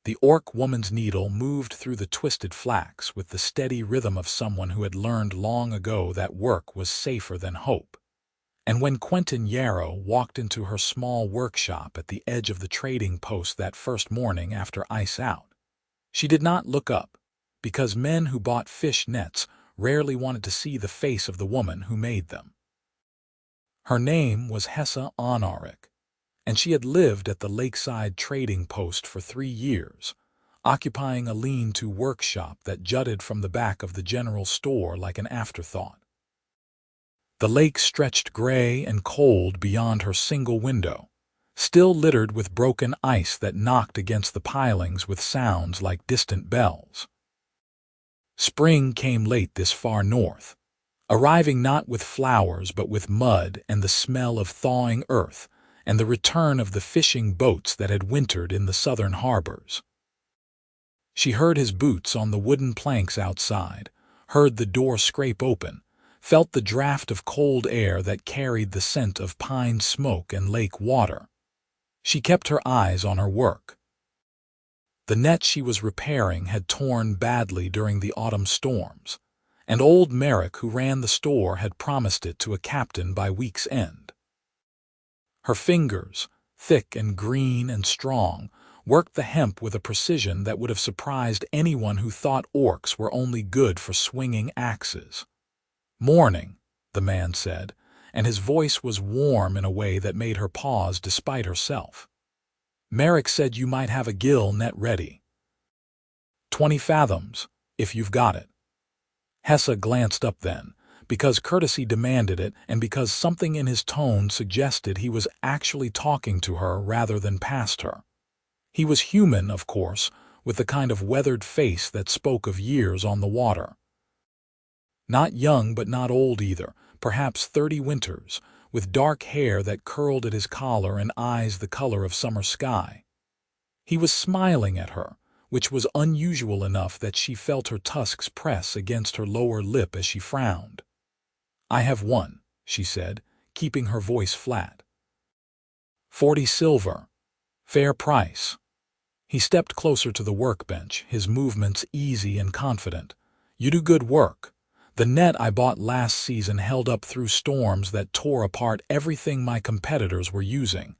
The orc woman's needle moved through the twisted flax with the steady rhythm of someone who had learned long ago that work was safer than hope. And when Quentin Yarrow walked into her small workshop at the edge of the trading post that first morning after ice out, she did not look up, because men who bought fish nets rarely wanted to see the face of the woman who made them. Her name was Hessa, and she had lived at the lakeside trading post for 3 years, occupying a lean-to workshop that jutted from the back of the general store like an afterthought. The lake stretched gray and cold beyond her single window, still littered with broken ice that knocked against the pilings with sounds like distant bells. Spring came late this far north, arriving not with flowers but with mud and the smell of thawing earth and the return of the fishing boats that had wintered in the southern harbors. She heard his boots on the wooden planks outside, heard the door scrape open, felt the draft of cold air that carried the scent of pine smoke and lake water. She kept her eyes on her work. The net she was repairing had torn badly during the autumn storms, and old Merrick, who ran the store, had promised it to a captain by week's end. Her fingers, thick and green and strong, worked the hemp with a precision that would have surprised anyone who thought orcs were only good for swinging axes. "Morning," the man said, and his voice was warm in a way that made her pause despite herself. "Merrick said you might have a gill net ready. 20 fathoms, if you've got it." Hessa glanced up then, because courtesy demanded it and because something in his tone suggested he was actually talking to her rather than past her. He was human, of course, with the kind of weathered face that spoke of years on the water. Not young but not old either, perhaps 30 winters, with dark hair that curled at his collar and eyes the color of summer sky. He was smiling at her, which was unusual enough that she felt her tusks press against her lower lip as she frowned. "I have one," she said, keeping her voice flat. 40 silver. Fair price." He stepped closer to the workbench, his movements easy and confident. "You do good work. The net I bought last season held up through storms that tore apart everything my competitors were using.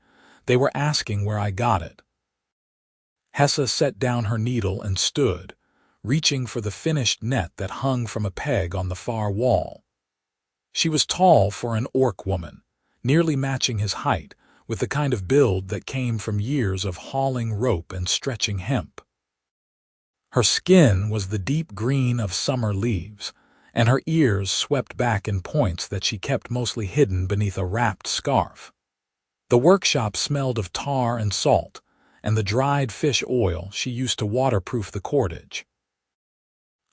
They were asking where I got it." Hessa set down her needle and stood, reaching for the finished net that hung from a peg on the far wall. She was tall for an orc woman, nearly matching his height, with the kind of build that came from years of hauling rope and stretching hemp. Her skin was the deep green of summer leaves, and her ears swept back in points that she kept mostly hidden beneath a wrapped scarf. The workshop smelled of tar and salt, and the dried fish oil she used to waterproof the cordage.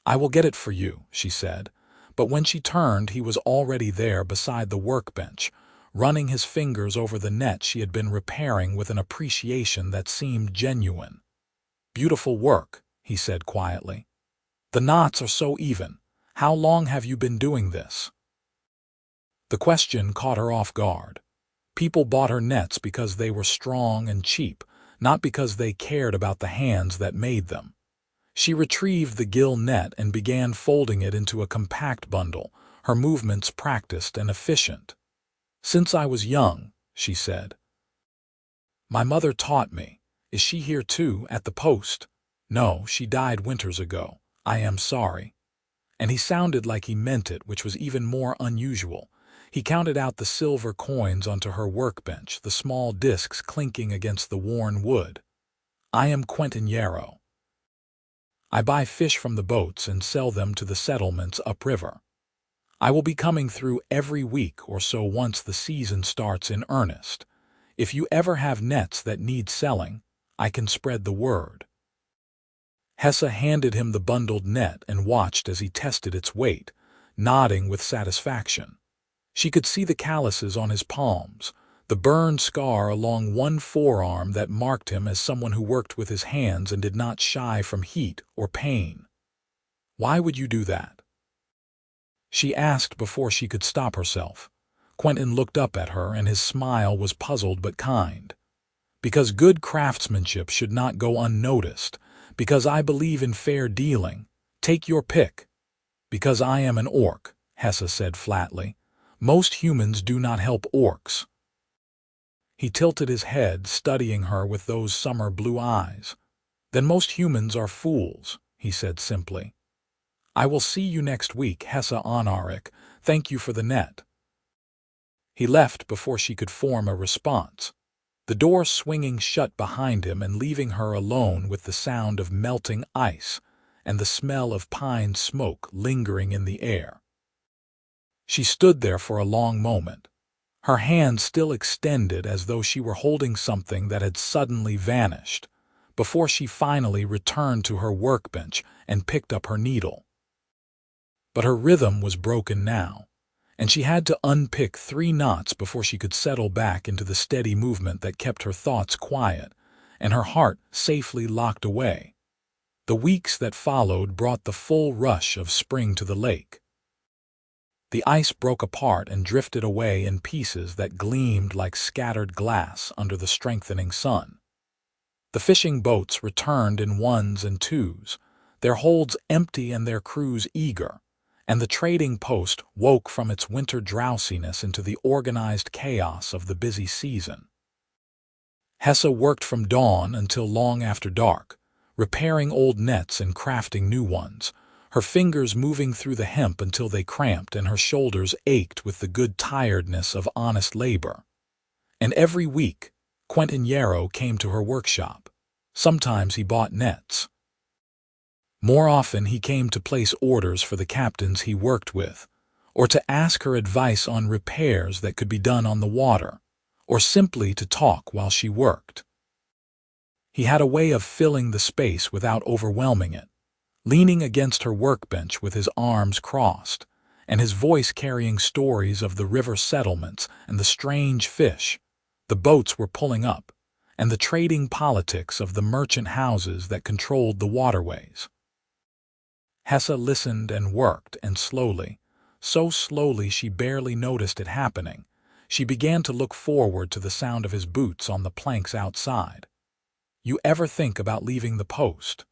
"I will get it for you," she said, but when she turned he was already there beside the workbench, running his fingers over the net she had been repairing with an appreciation that seemed genuine. "Beautiful work," he said quietly. "The knots are so even. How long have you been doing this?" The question caught her off guard. People bought her nets because they were strong and cheap, not because they cared about the hands that made them. She retrieved the gill net and began folding it into a compact bundle, her movements practiced and efficient. "Since I was young," she said. "My mother taught me. Is she here too, at the post?" "No, she died winters ago. I am sorry." And he sounded like he meant it, which was even more unusual. He counted out the silver coins onto her workbench, the small discs clinking against the worn wood. "I am Quentin Yarrow. I buy fish from the boats and sell them to the settlements upriver. I will be coming through every week or so once the season starts in earnest. If you ever have nets that need selling, I can spread the word." Hessa handed him the bundled net and watched as he tested its weight, nodding with satisfaction. She could see the calluses on his palms, the burned scar along one forearm that marked him as someone who worked with his hands and did not shy from heat or pain. "Why would you do that?" she asked before she could stop herself. Quentin looked up at her and his smile was puzzled but kind. Because good craftsmanship should not go unnoticed. Because I believe in fair dealing. Take your pick. Because I am an orc, Hessa said flatly. Most humans do not help orcs. He tilted his head, studying her with those summer blue eyes. Then most humans are fools, he said simply. I will see you next week, Hessa Honorik. Thank you for the net. He left before she could form a response, the door swinging shut behind him and leaving her alone with the sound of melting ice and the smell of pine smoke lingering in the air. She stood there for a long moment, her hand still extended as though she were holding something that had suddenly vanished, before she finally returned to her workbench and picked up her needle. But her rhythm was broken now, and she had to unpick 3 knots before she could settle back into the steady movement that kept her thoughts quiet and her heart safely locked away. The weeks that followed brought the full rush of spring to the lake. The ice broke apart and drifted away in pieces that gleamed like scattered glass under the strengthening sun. The fishing boats returned in 1s and 2s, their holds empty and their crews eager, and the trading post woke from its winter drowsiness into the organized chaos of the busy season. Hessa worked from dawn until long after dark, repairing old nets and crafting new ones, her fingers moving through the hemp until they cramped and her shoulders ached with the good tiredness of honest labor. And every week, Quentin came to her workshop. Sometimes he bought nets. More often he came to place orders for the captains he worked with, or to ask her advice on repairs that could be done on the water, or simply to talk while she worked. He had a way of filling the space without overwhelming it, leaning against her workbench with his arms crossed, and his voice carrying stories of the river settlements and the strange fish the boats were pulling up, and the trading politics of the merchant houses that controlled the waterways. Hessa listened and worked, and slowly, so slowly she barely noticed it happening, she began to look forward to the sound of his boots on the planks outside. You ever think about leaving the post?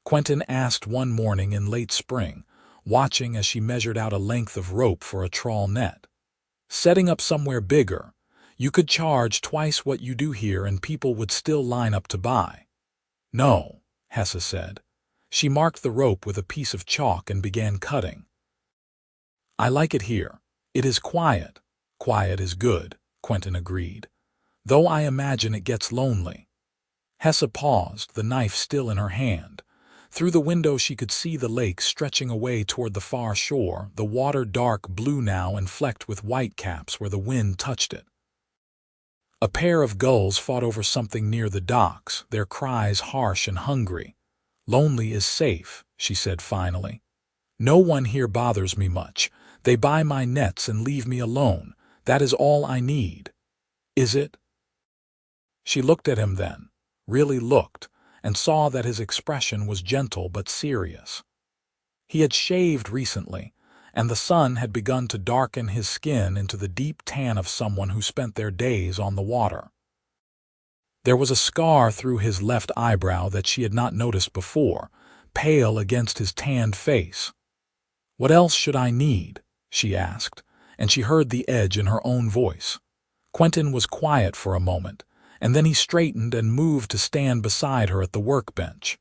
Quentin asked one morning in late spring, watching as she measured out a length of rope for a trawl net. Setting up somewhere bigger, you could charge twice what you do here and people would still line up to buy. No, Hessa said. She marked the rope with a piece of chalk and began cutting. I like it here. It is quiet. Quiet is good, Quentin agreed. Though I imagine it gets lonely. Hessa paused, the knife still in her hand. Through the window she could see the lake stretching away toward the far shore, the water dark blue now and flecked with white caps where the wind touched it. A pair of gulls fought over something near the docks, their cries harsh and hungry. Lonely is safe, she said finally. No one here bothers me much. They buy my nets and leave me alone. That is all I need. Is it? She looked at him then, really looked, and saw that his expression was gentle but serious. He had shaved recently, and the sun had begun to darken his skin into the deep tan of someone who spent their days on the water. There was a scar through his left eyebrow that she had not noticed before, pale against his tanned face. What else should I need? She asked, and she heard the edge in her own voice. Quentin was quiet for a moment, and then he straightened and moved to stand beside her at the workbench.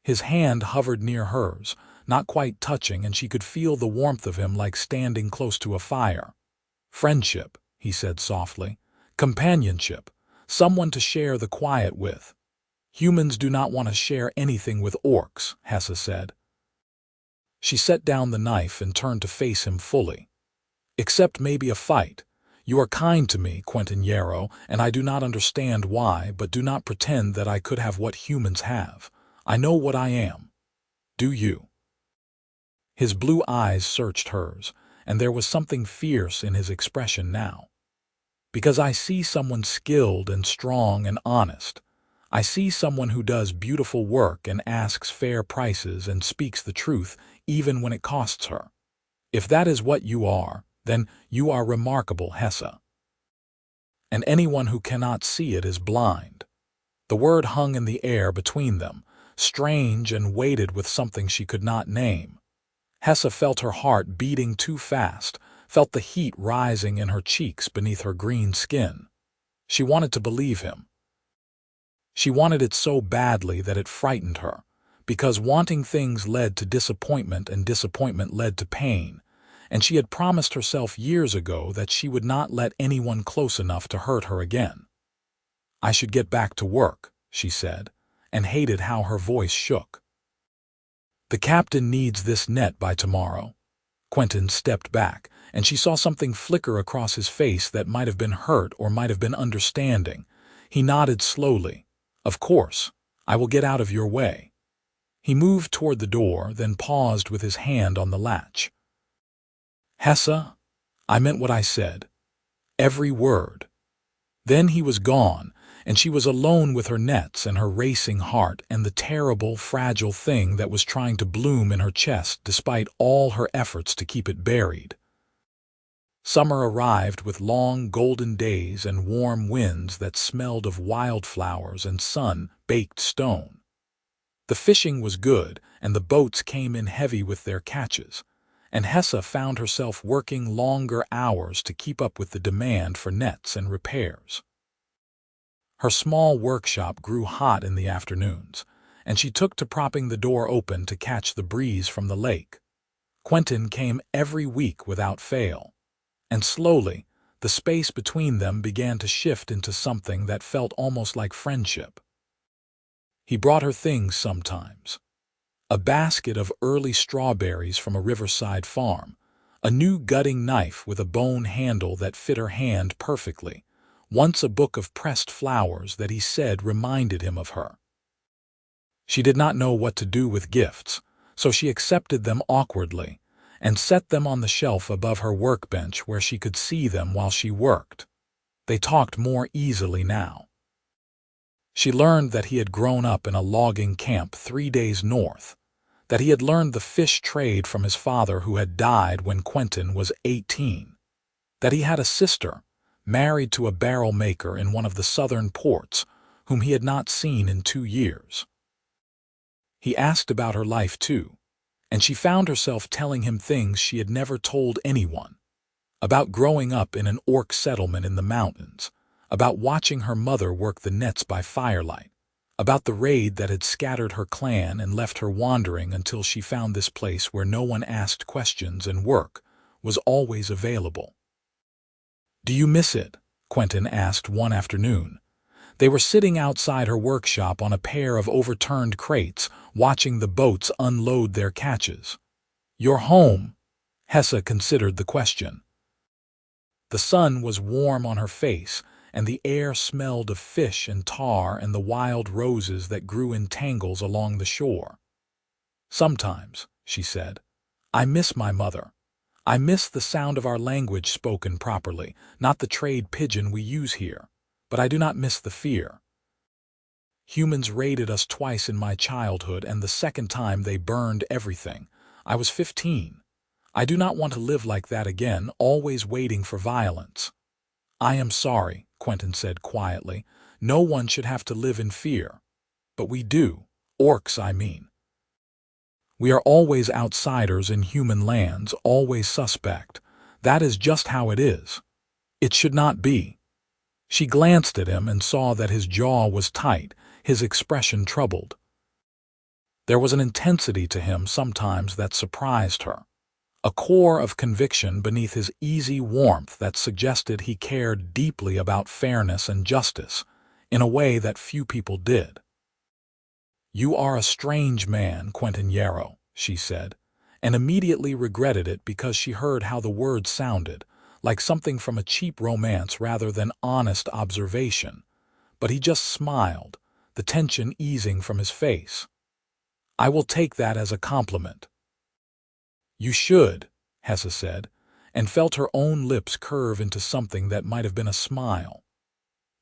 His hand hovered near hers, not quite touching, and she could feel the warmth of him like standing close to a fire. Friendship, he said softly. Companionship. Someone to share the quiet with. Humans do not want to share anything with orcs, Hessa said. She set down the knife and turned to face him fully. Except maybe a fight. You are kind to me, Quentin, and I do not understand why, but do not pretend that I could have what humans have. I know what I am. Do you? His blue eyes searched hers, and there was something fierce in his expression now. Because I see someone skilled and strong and honest. I see someone who does beautiful work and asks fair prices and speaks the truth even when it costs her. If that is what you are, then you are remarkable, Hessa. and anyone who cannot see it is blind. The word hung in the air between them, strange and weighted with something she could not name. Hessa felt her heart beating too fast, felt the heat rising in her cheeks beneath her green skin. She wanted to believe him. She wanted it so badly that it frightened her, because wanting things led to disappointment and disappointment led to pain, and she had promised herself years ago that she would not let anyone close enough to hurt her again. "I should get back to work," she said, and hated how her voice shook. "The captain needs this net by tomorrow." Quentin stepped back, and she saw something flicker across his face that might have been hurt or might have been understanding. He nodded slowly. "Of course, I will get out of your way." He moved toward the door, then paused with his hand on the latch. "Hessa, I meant what I said. Every word." Then he was gone, and she was alone with her nets and her racing heart and the terrible, fragile thing that was trying to bloom in her chest despite all her efforts to keep it buried. Summer arrived with long, golden days and warm winds that smelled of wildflowers and sun-baked stone. The fishing was good, and the boats came in heavy with their catches, and Hessa found herself working longer hours to keep up with the demand for nets and repairs. Her small workshop grew hot in the afternoons, and she took to propping the door open to catch the breeze from the lake. Quentin came every week without fail, and slowly the space between them began to shift into something that felt almost like friendship. He brought her things sometimes: a basket of early strawberries from a riverside farm, a new gutting knife with a bone handle that fit her hand perfectly, once a book of pressed flowers that he said reminded him of her. She did not know what to do with gifts, so she accepted them awkwardly and set them on the shelf above her workbench where she could see them while she worked. They talked more easily now. She learned that he had grown up in a logging camp 3 days north, that he had learned the fish trade from his father who had died when Quentin was 18, that he had a sister, married to a barrel maker in one of the southern ports, whom he had not seen in 2 years. He asked about her life too, and she found herself telling him things she had never told anyone, about growing up in an orc settlement in the mountains, about watching her mother work the nets by firelight, about the raid that had scattered her clan and left her wandering until she found this place where no one asked questions and work was always available. "Do you miss it?" Quentin asked one afternoon. They were sitting outside her workshop on a pair of overturned crates, watching the boats unload their catches. "You're home?" Hessa considered the question. The sun was warm on her face, and the air smelled of fish and tar and the wild roses that grew in tangles along the shore. "Sometimes," she said, "I miss my mother. I miss the sound of our language spoken properly, not the trade pidgin we use here, but I do not miss the fear. Humans raided us twice in my childhood, and the second time they burned everything. I was 15. I do not want to live like that again, always waiting for violence." "I am sorry," Quentin said quietly. "No one should have to live in fear. But we do. Orcs, I mean. We are always outsiders in human lands, always suspect. That is just how it is. It should not be." She glanced at him and saw that his jaw was tight, his expression troubled. There was an intensity to him sometimes that surprised her, a core of conviction beneath his easy warmth that suggested he cared deeply about fairness and justice, in a way that few people did. "You are a strange man, Quentin Yarrow," she said, and immediately regretted it because she heard how the word sounded, like something from a cheap romance rather than honest observation. But he just smiled, the tension easing from his face. "I will take that as a compliment." "You should," Hessa said, and felt her own lips curve into something that might have been a smile.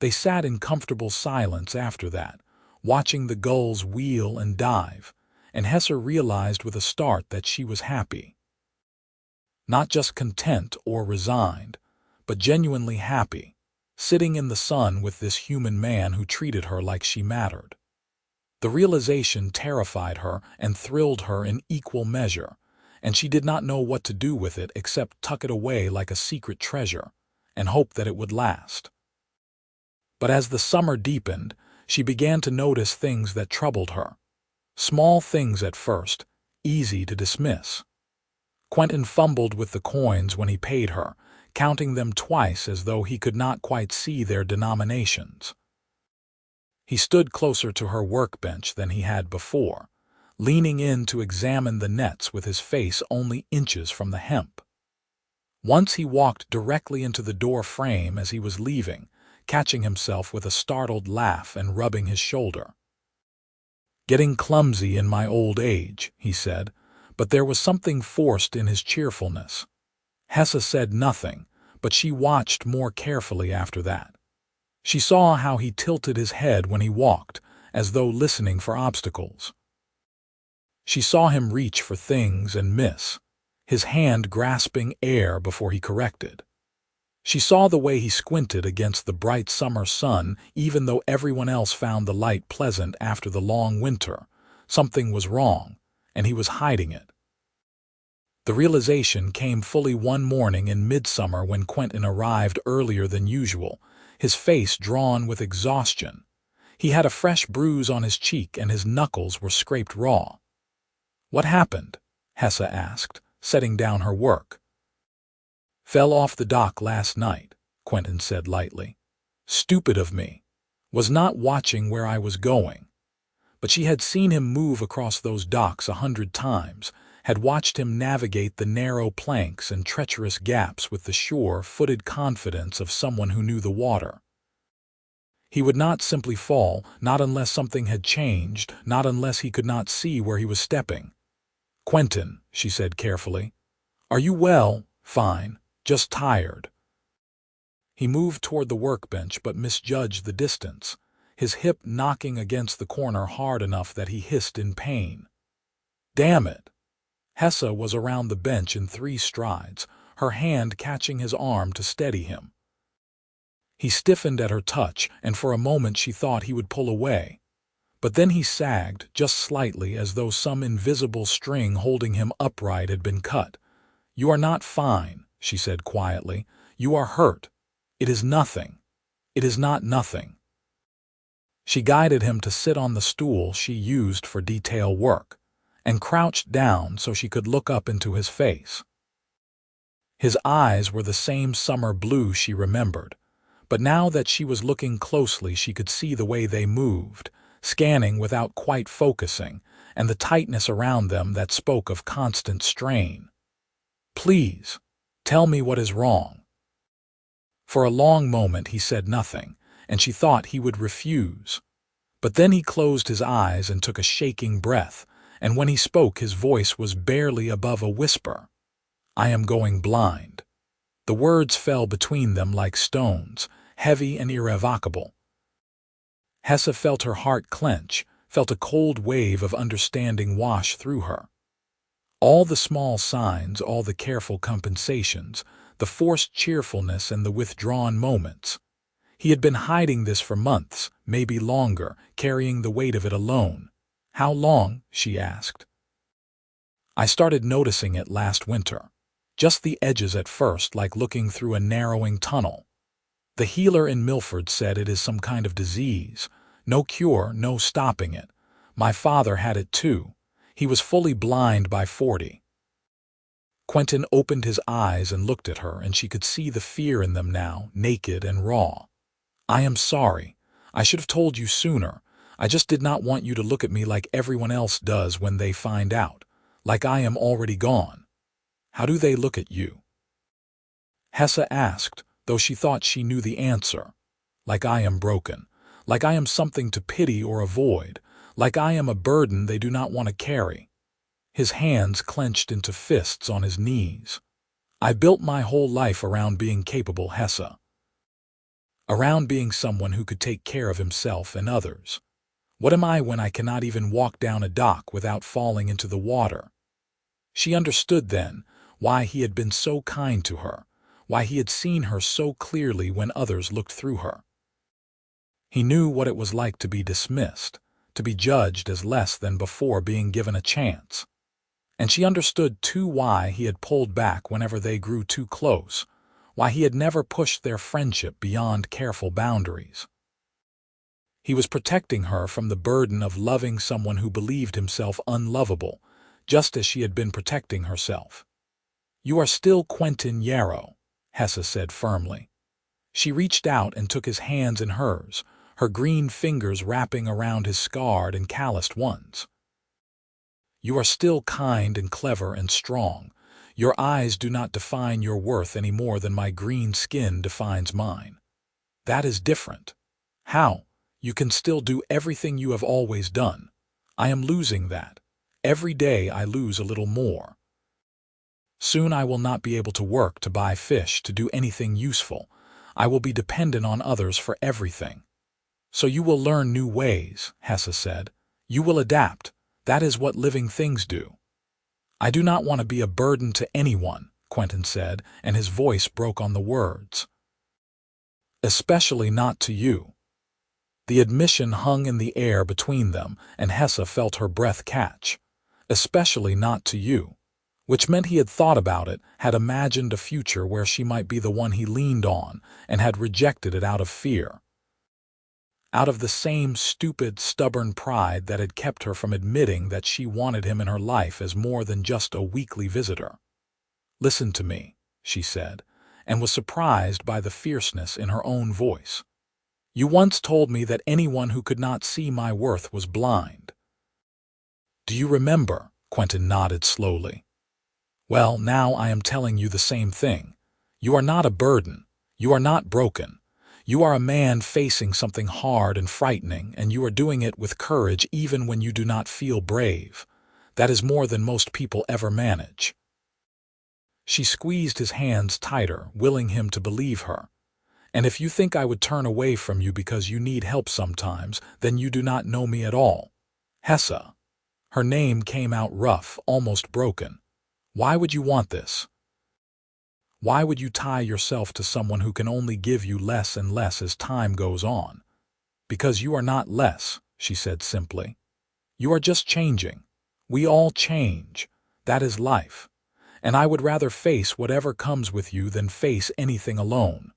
They sat in comfortable silence after that, watching the gulls wheel and dive, and Hessa realized with a start that she was happy. Not just content or resigned, but genuinely happy. sitting in the sun with this human man who treated her like she mattered. The realization terrified her and thrilled her in equal measure, and she did not know what to do with it except tuck it away like a secret treasure and hope that it would last. But as the summer deepened, she began to notice things that troubled her. Small things at first, easy to dismiss. Quentin fumbled with the coins when he paid her, counting them twice as though he could not quite see their denominations. He stood closer to her workbench than he had before, leaning in to examine the nets with his face only inches from the hemp. Once he walked directly into the door frame as he was leaving, catching himself with a startled laugh and rubbing his shoulder. "Getting clumsy in my old age," he said, but there was something forced in his cheerfulness. Hessa said nothing, but she watched more carefully after that. She saw how he tilted his head when he walked, as though listening for obstacles. She saw him reach for things and miss, his hand grasping air before he corrected. She saw the way he squinted against the bright summer sun, even though everyone else found the light pleasant after the long winter. Something was wrong, and he was hiding it. The realization came fully one morning in midsummer when Quentin arrived earlier than usual, his face drawn with exhaustion. He had a fresh bruise on his cheek and his knuckles were scraped raw. "What happened?" Hessa asked, setting down her work. "Fell off the dock last night," Quentin said lightly. "Stupid of me. Was not watching where I was going." But she had seen him move across those docks 100 times, had watched him navigate the narrow planks and treacherous gaps with the sure-footed confidence of someone who knew the water. He would not simply fall, not unless something had changed, not unless he could not see where he was stepping. "Quentin," she said carefully, "are you well?" "Fine. Just tired." He moved toward the workbench but misjudged the distance, his hip knocking against the corner hard enough that he hissed in pain. "Damn it!" Hessa was around the bench in 3 strides, her hand catching his arm to steady him. He stiffened at her touch, and for a moment she thought he would pull away. But then he sagged, just slightly, as though some invisible string holding him upright had been cut. "You are not fine," she said quietly. "You are hurt. It is nothing. It is not nothing." She guided him to sit on the stool she used for detail work, and crouched down so she could look up into his face. His eyes were the same summer blue she remembered, but now that she was looking closely she could see the way they moved, scanning without quite focusing, and the tightness around them that spoke of constant strain. "Please, tell me what is wrong." For a long moment he said nothing, and she thought he would refuse. But then he closed his eyes and took a shaking breath, and when he spoke his voice was barely above a whisper. "I am going blind." The words fell between them like stones, heavy and irrevocable. Hessa felt her heart clench, felt a cold wave of understanding wash through her. All the small signs, all the careful compensations, the forced cheerfulness and the withdrawn moments. He had been hiding this for months, maybe longer, carrying the weight of it alone. "How long?" she asked. "I started noticing it last winter. Just the edges at first, like looking through a narrowing tunnel. The healer in Milford said it is some kind of disease. No cure, no stopping it. My father had it too. He was fully blind by 40. Quentin opened his eyes and looked at her, and she could see the fear in them now, naked and raw. "I am sorry. I should have told you sooner. I just did not want you to look at me like everyone else does when they find out, like I am already gone." "How do they look at you?" Hessa asked, though she thought she knew the answer. "Like I am broken, like I am something to pity or avoid, like I am a burden they do not want to carry." His hands clenched into fists on his knees. "I built my whole life around being capable, Hessa. Around being someone who could take care of himself and others. What am I when I cannot even walk down a dock without falling into the water?" She understood then why he had been so kind to her, why he had seen her so clearly when others looked through her. He knew what it was like to be dismissed, to be judged as less than before being given a chance. And she understood too why he had pulled back whenever they grew too close, why he had never pushed their friendship beyond careful boundaries. He was protecting her from the burden of loving someone who believed himself unlovable, just as she had been protecting herself. "You are still Quentin Yarrow," Hessa said firmly. She reached out and took his hands in hers, her green fingers wrapping around his scarred and calloused ones. "You are still kind and clever and strong. Your eyes do not define your worth any more than my green skin defines mine. That is different. How? You can still do everything you have always done. I am losing that. Every day I lose a little more. Soon I will not be able to work, to buy fish, to do anything useful. I will be dependent on others for everything." "So you will learn new ways," Hessa said. "You will adapt. That is what living things do." "I do not want to be a burden to anyone," Quentin said, and his voice broke on the words. "Especially not to you." The admission hung in the air between them, and Hessa felt her breath catch. "Especially not to you." Which meant he had thought about it, had imagined a future where she might be the one he leaned on, and had rejected it out of fear. Out of the same stupid, stubborn pride that had kept her from admitting that she wanted him in her life as more than just a weekly visitor. "Listen to me," she said, and was surprised by the fierceness in her own voice. "You once told me that anyone who could not see my worth was blind." "Do you remember?" Quentin nodded slowly. "Well, now I am telling you the same thing. You are not a burden. You are not broken. You are a man facing something hard and frightening, and you are doing it with courage even when you do not feel brave. That is more than most people ever manage." She squeezed his hands tighter, willing him to believe her. "And if you think I would turn away from you because you need help sometimes, then you do not know me at all. Hessa." Her name came out rough, almost broken. "Why would you want this? Why would you tie yourself to someone who can only give you less and less as time goes on?" "Because you are not less," she said simply. "You are just changing. We all change. That is life. And I would rather face whatever comes with you than face anything alone."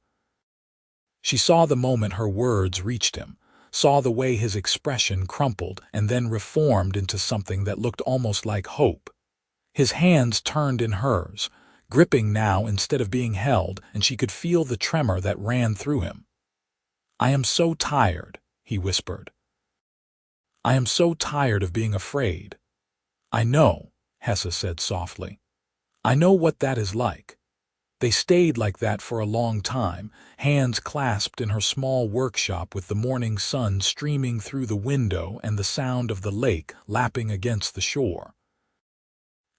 She saw the moment her words reached him, saw the way his expression crumpled and then reformed into something that looked almost like hope. His hands turned in hers, gripping now instead of being held, and she could feel the tremor that ran through him. "I am so tired," he whispered. "I am so tired of being afraid." "I know," Hessa said softly. "I know what that is like." They stayed like that for a long time, hands clasped in her small workshop with the morning sun streaming through the window and the sound of the lake lapping against the shore.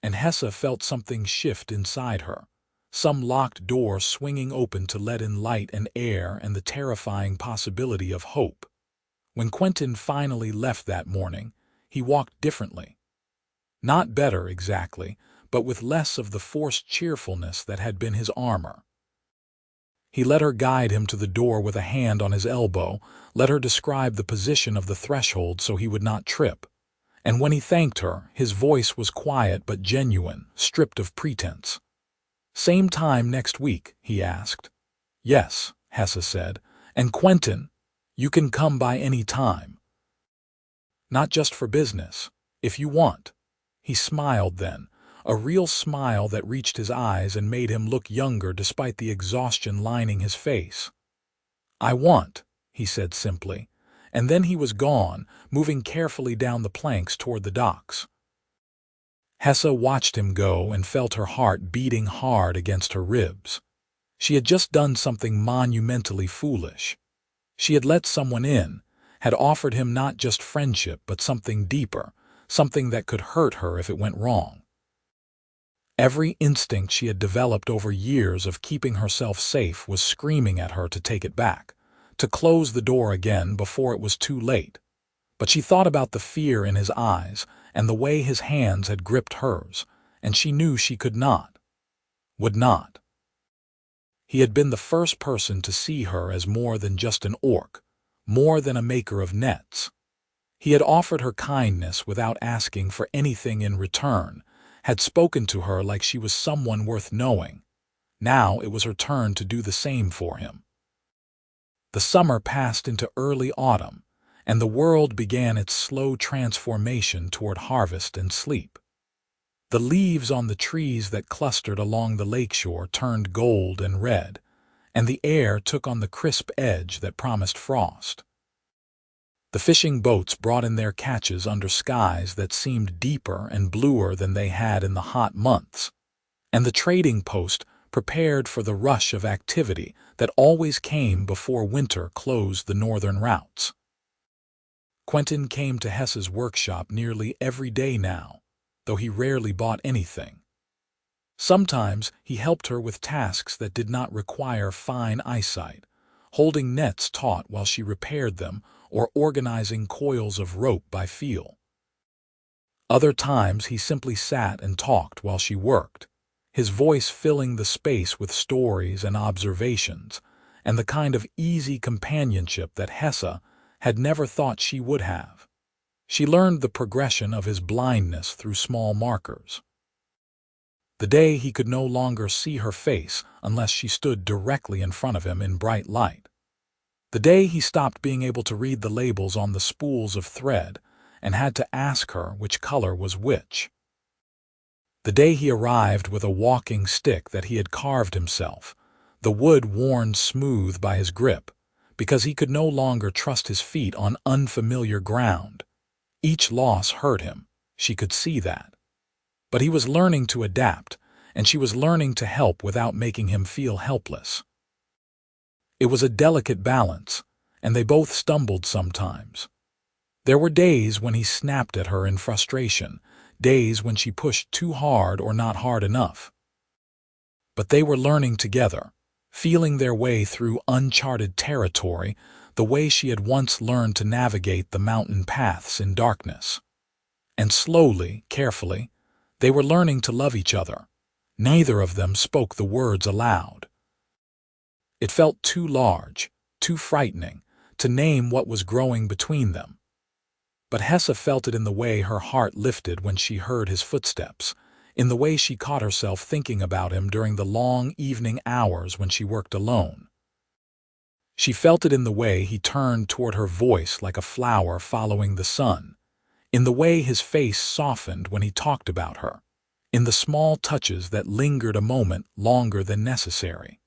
And Hessa felt something shift inside her, some locked door swinging open to let in light and air and the terrifying possibility of hope. When Quentin finally left that morning, he walked differently. Not better, exactly, but with less of the forced cheerfulness that had been his armor. He let her guide him to the door with a hand on his elbow, let her describe the position of the threshold so he would not trip. And when he thanked her, his voice was quiet but genuine, stripped of pretense. "Same time next week?" he asked. "Yes," Hessa said. "And Quentin, you can come by any time. Not just for business, if you want." He smiled then, a real smile that reached his eyes and made him look younger despite the exhaustion lining his face. "I want," he said simply, and then he was gone, moving carefully down the planks toward the docks. Hessa watched him go and felt her heart beating hard against her ribs. She had just done something monumentally foolish. She had let someone in, had offered him not just friendship but something deeper, something that could hurt her if it went wrong. Every instinct she had developed over years of keeping herself safe was screaming at her to take it back, to close the door again before it was too late. But she thought about the fear in his eyes and the way his hands had gripped hers, and she knew she could not, would not. He had been the first person to see her as more than just an orc, more than a maker of nets. He had offered her kindness without asking for anything in return, had spoken to her like she was someone worth knowing. Now it was her turn to do the same for him. The summer passed into early autumn, and the world began its slow transformation toward harvest and sleep. The leaves on the trees that clustered along the lakeshore turned gold and red, and the air took on the crisp edge that promised frost. The fishing boats brought in their catches under skies that seemed deeper and bluer than they had in the hot months, and the trading post prepared for the rush of activity that always came before winter closed the northern routes. Quentin came to Hessa's workshop nearly every day now, though he rarely bought anything. Sometimes he helped her with tasks that did not require fine eyesight, holding nets taut while she repaired them or organizing coils of rope by feel. Other times he simply sat and talked while she worked, his voice filling the space with stories and observations, and the kind of easy companionship that Hessa had never thought she would have. She learned the progression of his blindness through small markers. The day he could no longer see her face unless she stood directly in front of him in bright light. The day he stopped being able to read the labels on the spools of thread and had to ask her which color was which. The day he arrived with a walking stick that he had carved himself, the wood worn smooth by his grip, because he could no longer trust his feet on unfamiliar ground. Each loss hurt him, she could see that. But he was learning to adapt, and she was learning to help without making him feel helpless. It was a delicate balance, and they both stumbled sometimes. There were days when he snapped at her in frustration, days when she pushed too hard or not hard enough. But they were learning together, feeling their way through uncharted territory the way she had once learned to navigate the mountain paths in darkness. And slowly, carefully, they were learning to love each other. Neither of them spoke the words aloud. It felt too large, too frightening, to name what was growing between them. But Hessa felt it in the way her heart lifted when she heard his footsteps, in the way she caught herself thinking about him during the long evening hours when she worked alone. She felt it in the way he turned toward her voice like a flower following the sun, in the way his face softened when he talked about her, in the small touches that lingered a moment longer than necessary.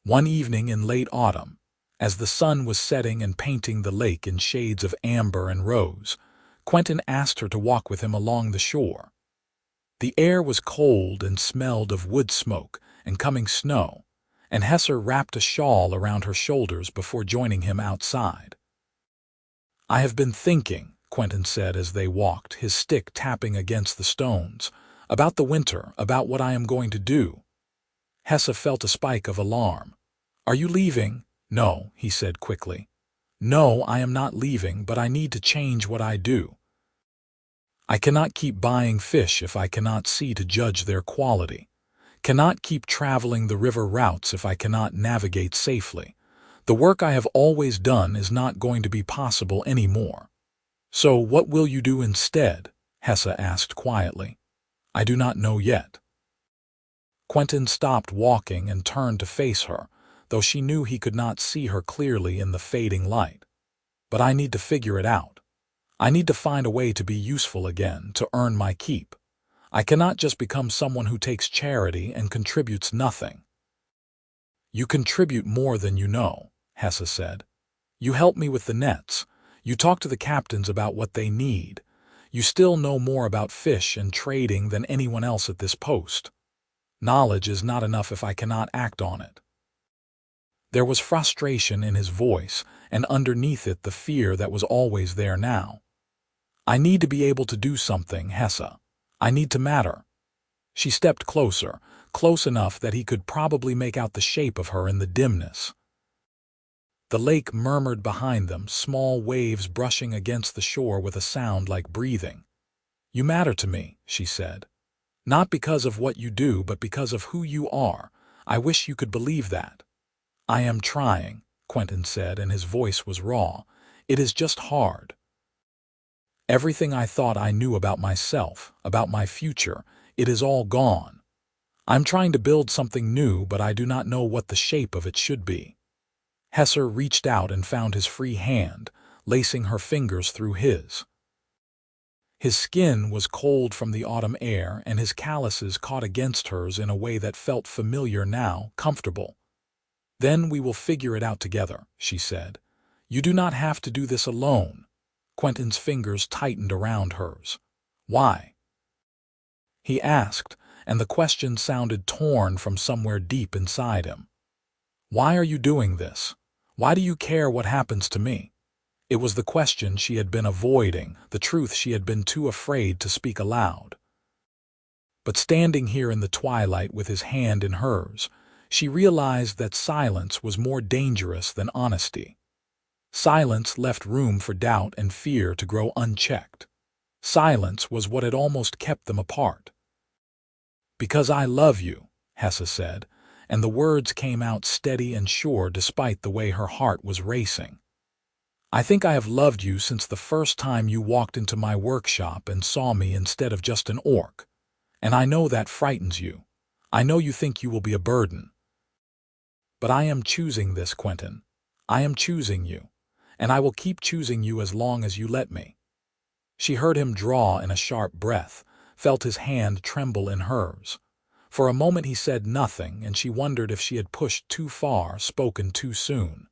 One evening in late autumn, as the sun was setting and painting the lake in shades of amber and rose, Quentin asked her to walk with him along the shore. The air was cold and smelled of wood smoke and coming snow, and Hessa wrapped a shawl around her shoulders before joining him outside. "I have been thinking," Quentin said as they walked, his stick tapping against the stones, "about the winter, about what I am going to do." Hessa felt a spike of alarm. "Are you leaving?" "No," he said quickly. "No, I am not leaving, but I need to change what I do. I cannot keep buying fish if I cannot see to judge their quality, cannot keep traveling the river routes if I cannot navigate safely. The work I have always done is not going to be possible anymore." "So what will you do instead?" Hessa asked quietly. "I do not know yet." Quentin stopped walking and turned to face her, though she knew he could not see her clearly in the fading light. "But I need to figure it out. I need to find a way to be useful again, to earn my keep. I cannot just become someone who takes charity and contributes nothing." "You contribute more than you know," Hessa said. "You help me with the nets. You talk to the captains about what they need. You still know more about fish and trading than anyone else at this post. Knowledge is not enough if I cannot act on it." There was frustration in his voice, and underneath it the fear that was always there now. "I need to be able to do something, Hessa. I need to matter." She stepped closer, close enough that he could probably make out the shape of her in the dimness. The lake murmured behind them, small waves brushing against the shore with a sound like breathing. "You matter to me," she said. "Not because of what you do, but because of who you are. I wish you could believe that." "I am trying," Quentin said, and his voice was raw. "It is just hard. Everything I thought I knew about myself, about my future, it is all gone. I'm trying to build something new, but I do not know what the shape of it should be." Hessa reached out and found his free hand, lacing her fingers through his. His skin was cold from the autumn air, and his calluses caught against hers in a way that felt familiar now, comfortable. "Then we will figure it out together," she said. "You do not have to do this alone." Quentin's fingers tightened around hers. "Why?" he asked, and the question sounded torn from somewhere deep inside him. "Why are you doing this? Why do you care what happens to me?" It was the question she had been avoiding, the truth she had been too afraid to speak aloud. But standing here in the twilight with his hand in hers, she realized that silence was more dangerous than honesty. Silence left room for doubt and fear to grow unchecked. Silence was what had almost kept them apart. "Because I love you," Hessa said, and the words came out steady and sure despite the way her heart was racing. "I think I have loved you since the first time you walked into my workshop and saw me instead of just an orc. And I know that frightens you. I know you think you will be a burden. But I am choosing this, Quentin. I am choosing you. And I will keep choosing you as long as you let me." She heard him draw in a sharp breath, felt his hand tremble in hers. For a moment he said nothing, and she wondered if she had pushed too far, spoken too soon.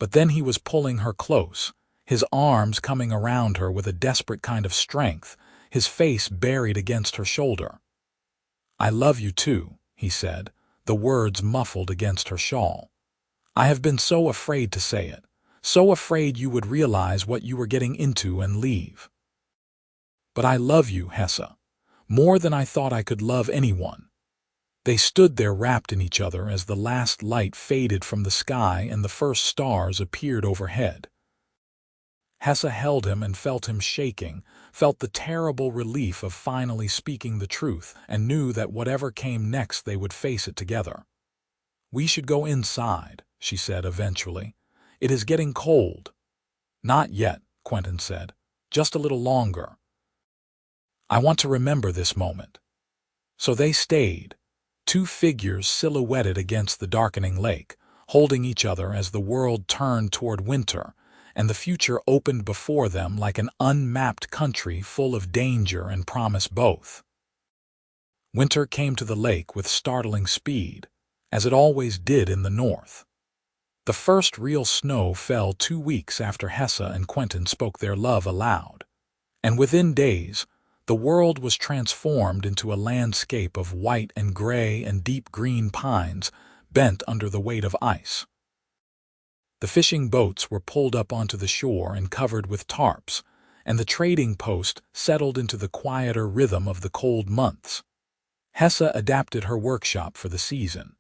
But then he was pulling her close, his arms coming around her with a desperate kind of strength, his face buried against her shoulder. "I love you too," he said, the words muffled against her shawl. "I have been so afraid to say it, so afraid you would realize what you were getting into and leave. But I love you, Hessa, more than I thought I could love anyone." They stood there wrapped in each other as the last light faded from the sky and the first stars appeared overhead. Hessa held him and felt him shaking, felt the terrible relief of finally speaking the truth, and knew that whatever came next they would face it together. "We should go inside," she said eventually. "It is getting cold." "Not yet," Quentin said. "Just a little longer. I want to remember this moment." So they stayed, two figures silhouetted against the darkening lake, holding each other as the world turned toward winter, and the future opened before them like an unmapped country full of danger and promise both. Winter came to the lake with startling speed, as it always did in the north. The first real snow fell 2 weeks after Hessa and Quentin spoke their love aloud, and within days, the world was transformed into a landscape of white and gray and deep green pines bent under the weight of ice. The fishing boats were pulled up onto the shore and covered with tarps, and the trading post settled into the quieter rhythm of the cold months. Hessa adapted her workshop for the season,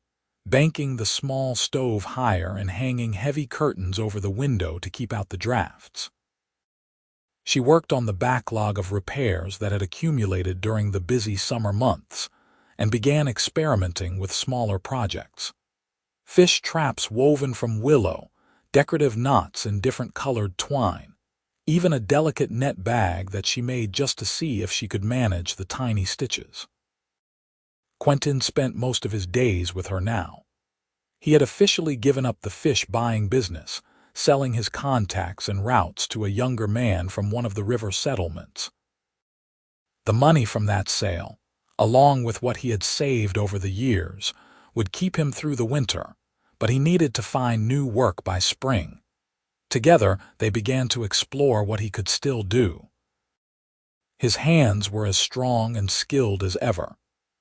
banking the small stove higher and hanging heavy curtains over the window to keep out the drafts. She worked on the backlog of repairs that had accumulated during the busy summer months, and began experimenting with smaller projects. Fish traps woven from willow, decorative knots in different colored twine, even a delicate net bag that she made just to see if she could manage the tiny stitches. Quentin spent most of his days with her now. He had officially given up the fish-buying business, selling his contacts and routes to a younger man from one of the river settlements. The money from that sale, along with what he had saved over the years, would keep him through the winter, but he needed to find new work by spring. Together, they began to explore what he could still do. His hands were as strong and skilled as ever,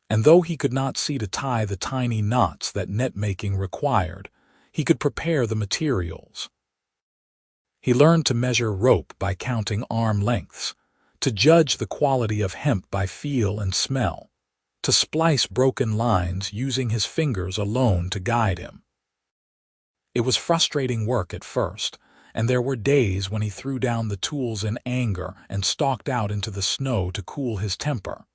and though he could not see to tie the tiny knots that net-making required, he could prepare the materials. He learned to measure rope by counting arm lengths, to judge the quality of hemp by feel and smell, to splice broken lines using his fingers alone to guide him. It was frustrating work at first, and there were days when he threw down the tools in anger and stalked out into the snow to cool his temper.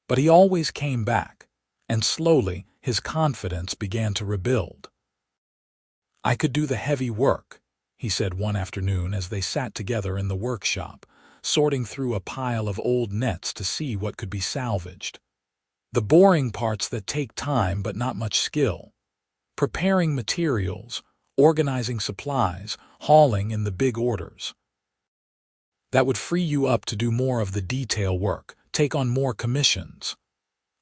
But he always came back, and slowly his confidence began to rebuild. "I could do the heavy work," he said one afternoon as they sat together in the workshop, sorting through a pile of old nets to see what could be salvaged. "The boring parts that take time but not much skill. Preparing materials, organizing supplies, hauling in the big orders. That would free you up to do more of the detail work, take on more commissions."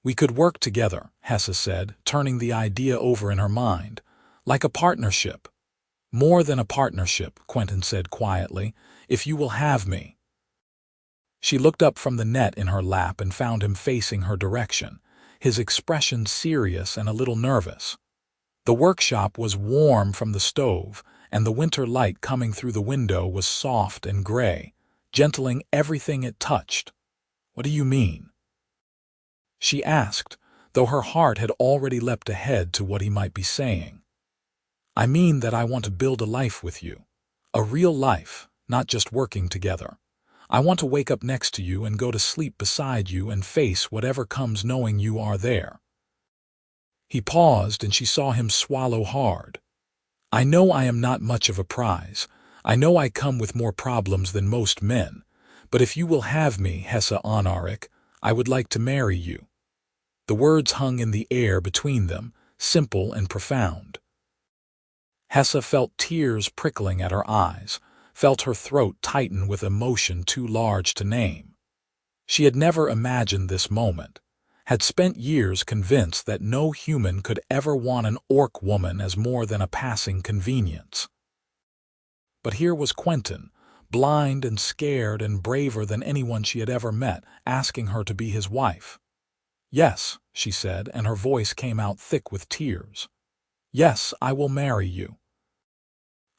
"We could work together," Hessa said, turning the idea over in her mind. "Like a partnership." "More than a partnership," Quentin said quietly, "if you will have me." She looked up from the net in her lap and found him facing her direction, his expression serious and a little nervous. The workshop was warm from the stove, and the winter light coming through the window was soft and gray, gentling everything it touched. "What do you mean?" she asked, though her heart had already leapt ahead to what he might be saying. "I mean that I want to build a life with you. A real life, not just working together. I want to wake up next to you and go to sleep beside you and face whatever comes knowing you are there." He paused and she saw him swallow hard. "I know I am not much of a prize. I know I come with more problems than most men. But if you will have me, Hessa Honorik, I would like to marry you." The words hung in the air between them, simple and profound. Hessa felt tears prickling at her eyes, felt her throat tighten with emotion too large to name. She had never imagined this moment, had spent years convinced that no human could ever want an orc woman as more than a passing convenience. But here was Quentin, blind and scared and braver than anyone she had ever met, asking her to be his wife. "Yes," she said, and her voice came out thick with tears. "Yes, I will marry you."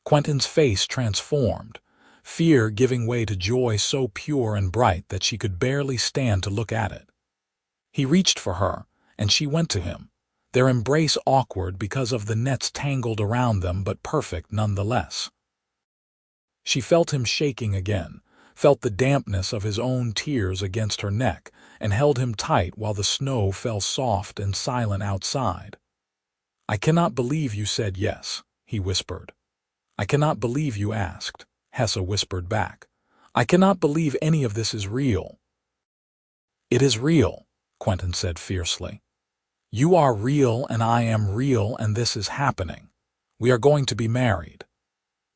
Quentin's face transformed, fear giving way to joy so pure and bright that she could barely stand to look at it. He reached for her, and she went to him, their embrace awkward because of the nets tangled around them but perfect nonetheless. She felt him shaking again, felt the dampness of his own tears against her neck, and held him tight while the snow fell soft and silent outside. "I cannot believe you said yes," he whispered. "I cannot believe you asked," Hessa whispered back. "I cannot believe any of this is real." "It is real," Quentin said fiercely. "You are real and I am real and this is happening. We are going to be married."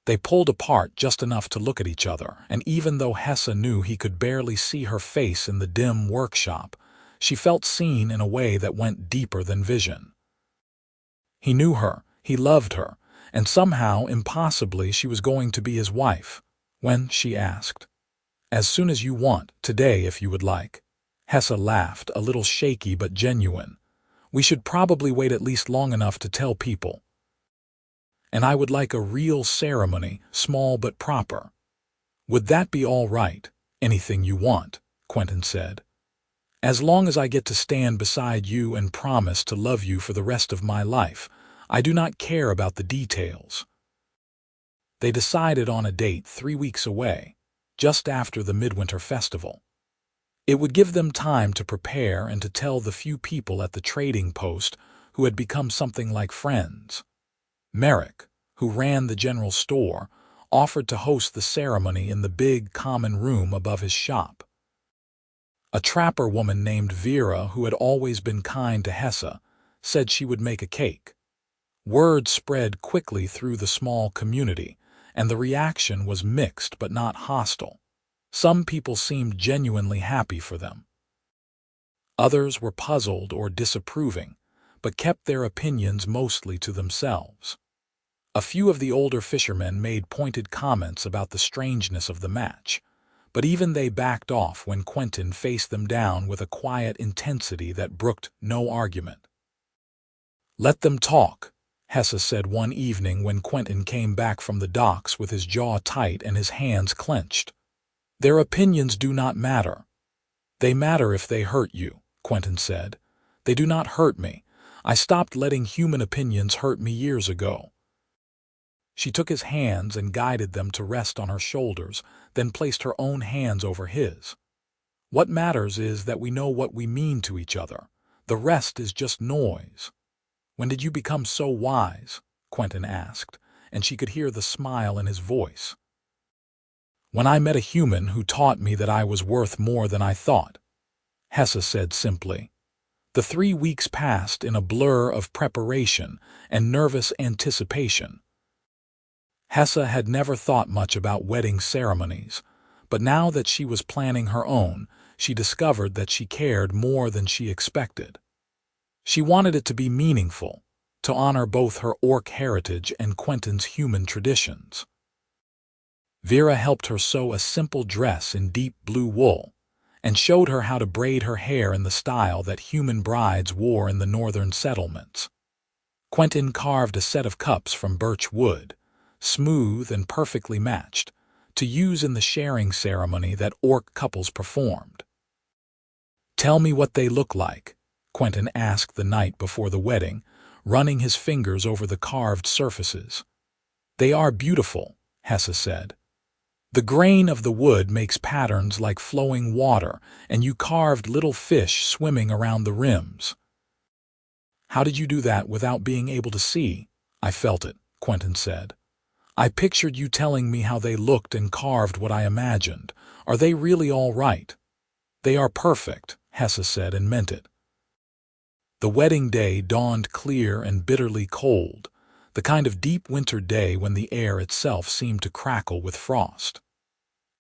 They pulled apart just enough to look at each other, and even though Hessa knew he could barely see her face in the dim workshop, she felt seen in a way that went deeper than vision. He knew her, he loved her, and somehow, impossibly, she was going to be his wife. "When?" she asked. "As soon as you want, today if you would like." Hessa laughed, a little shaky but genuine. "We should probably wait at least long enough to tell people. And I would like a real ceremony, small but proper." "Would that be all right? Anything you want," Quentin said. "As long as I get to stand beside you and promise to love you for the rest of my life, I do not care about the details." They decided on a date 3 weeks away, just after the Midwinter Festival. It would give them time to prepare and to tell the few people at the trading post who had become something like friends. Merrick, who ran the general store, offered to host the ceremony in the big common room above his shop. A trapper woman named Vera, who had always been kind to Hessa, said she would make a cake. Word spread quickly through the small community, and the reaction was mixed but not hostile. Some people seemed genuinely happy for them. Others were puzzled or disapproving, but kept their opinions mostly to themselves. A few of the older fishermen made pointed comments about the strangeness of the match, but even they backed off when Quentin faced them down with a quiet intensity that brooked no argument. "Let them talk," Hessa said one evening when Quentin came back from the docks with his jaw tight and his hands clenched. "Their opinions do not matter." "They matter if they hurt you," Quentin said. "They do not hurt me. I stopped letting human opinions hurt me years ago." She took his hands and guided them to rest on her shoulders, then placed her own hands over his. "What matters is that we know what we mean to each other. The rest is just noise." When did you become so wise? Quentin asked, and she could hear the smile in his voice. When I met a human who taught me that I was worth more than I thought, Hessa said simply. The 3 weeks passed in a blur of preparation and nervous anticipation. Hessa had never thought much about wedding ceremonies, but now that she was planning her own, she discovered that she cared more than she expected. She wanted it to be meaningful, to honor both her orc heritage and Quentin's human traditions. Vera helped her sew a simple dress in deep blue wool, and showed her how to braid her hair in the style that human brides wore in the northern settlements. Quentin carved a set of cups from birch wood, smooth and perfectly matched, to use in the sharing ceremony that orc couples performed. Tell me what they look like, Quentin asked the night before the wedding, running his fingers over the carved surfaces. They are beautiful, Hessa said. The grain of the wood makes patterns like flowing water, and you carved little fish swimming around the rims. How did you do that without being able to see? I felt it, Quentin said. I pictured you telling me how they looked and carved what I imagined. Are they really all right? They are perfect, Hessa said, and meant it. The wedding day dawned clear and bitterly cold, the kind of deep winter day when the air itself seemed to crackle with frost.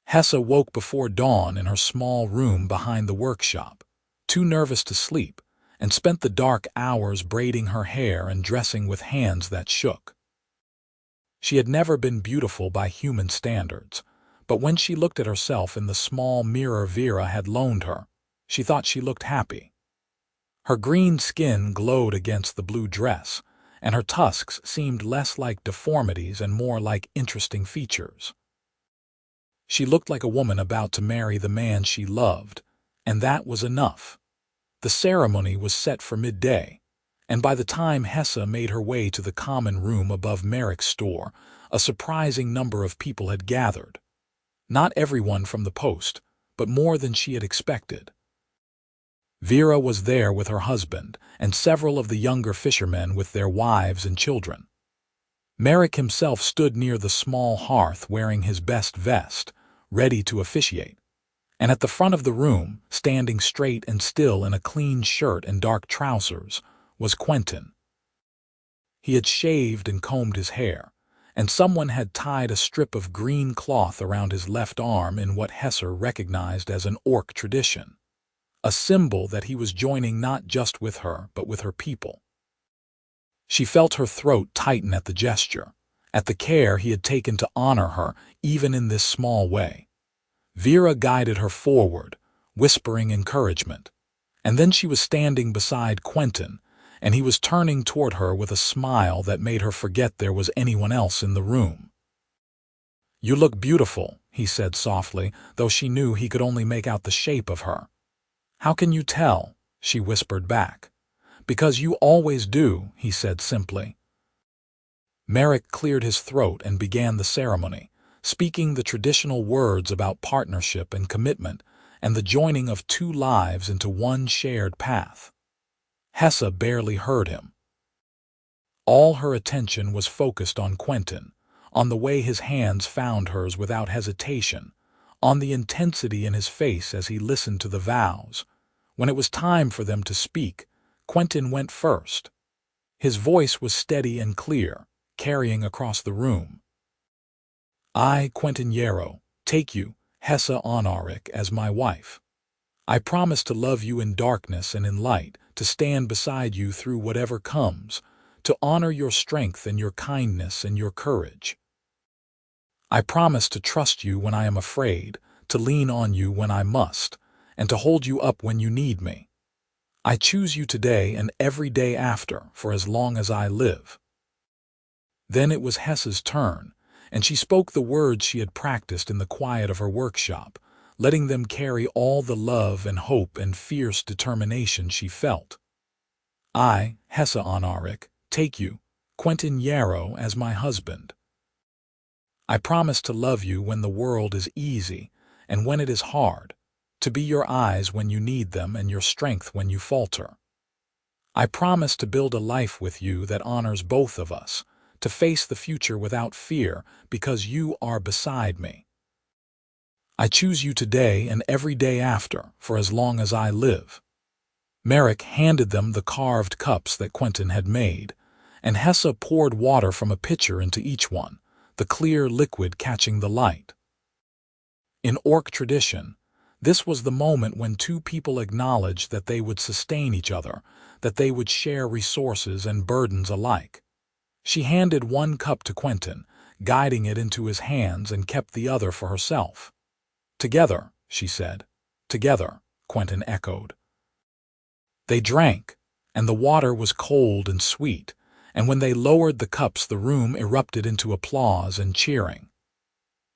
Hessa woke before dawn in her small room behind the workshop, too nervous to sleep, and spent the dark hours braiding her hair and dressing with hands that shook. She had never been beautiful by human standards, but when she looked at herself in the small mirror Vera had loaned her, she thought she looked happy. Her green skin glowed against the blue dress, and her tusks seemed less like deformities and more like interesting features. She looked like a woman about to marry the man she loved, and that was enough. The ceremony was set for midday, and by the time Hessa made her way to the common room above Merrick's store, a surprising number of people had gathered. Not everyone from the post, but more than she had expected. Vera was there with her husband, and several of the younger fishermen with their wives and children. Merrick himself stood near the small hearth wearing his best vest, ready to officiate. And at the front of the room, standing straight and still in a clean shirt and dark trousers, was Quentin. He had shaved and combed his hair, and someone had tied a strip of green cloth around his left arm in what Hessa recognized as an orc tradition, a symbol that he was joining not just with her, but with her people. She felt her throat tighten at the gesture, at the care he had taken to honor her, even in this small way. Vera guided her forward, whispering encouragement, and then she was standing beside Quentin, and he was turning toward her with a smile that made her forget there was anyone else in the room. "You look beautiful," he said softly, though she knew he could only make out the shape of her. "How can you tell?" she whispered back. "Because you always do," he said simply. Merrick cleared his throat and began the ceremony, speaking the traditional words about partnership and commitment and the joining of two lives into one shared path. Hessa barely heard him. All her attention was focused on Quentin, on the way his hands found hers without hesitation, on the intensity in his face as he listened to the vows. When it was time for them to speak, Quentin went first. His voice was steady and clear, carrying across the room. "I, Quentin Yarrow, take you, Hessa Onaric, as my wife. I promise to love you in darkness and in light, to stand beside you through whatever comes, to honor your strength and your kindness and your courage. I promise to trust you when I am afraid, to lean on you when I must, and to hold you up when you need me. I choose you today and every day after, for as long as I live." Then it was Hessa's turn, and she spoke the words she had practiced in the quiet of her workshop, letting them carry all the love and hope and fierce determination she felt. "I, Hessa Onaric, take you, Quentin Yarrow, as my husband. I promise to love you when the world is easy and when it is hard, to be your eyes when you need them and your strength when you falter. I promise to build a life with you that honors both of us, to face the future without fear because you are beside me. I choose you today and every day after, for as long as I live." Merrick handed them the carved cups that Quentin had made, and Hessa poured water from a pitcher into each one, the clear liquid catching the light. In Orc tradition, this was the moment when two people acknowledged that they would sustain each other, that they would share resources and burdens alike. She handed one cup to Quentin, guiding it into his hands, and kept the other for herself. "Together," she said. "Together," Quentin echoed. They drank, and the water was cold and sweet, and when they lowered the cups the room erupted into applause and cheering.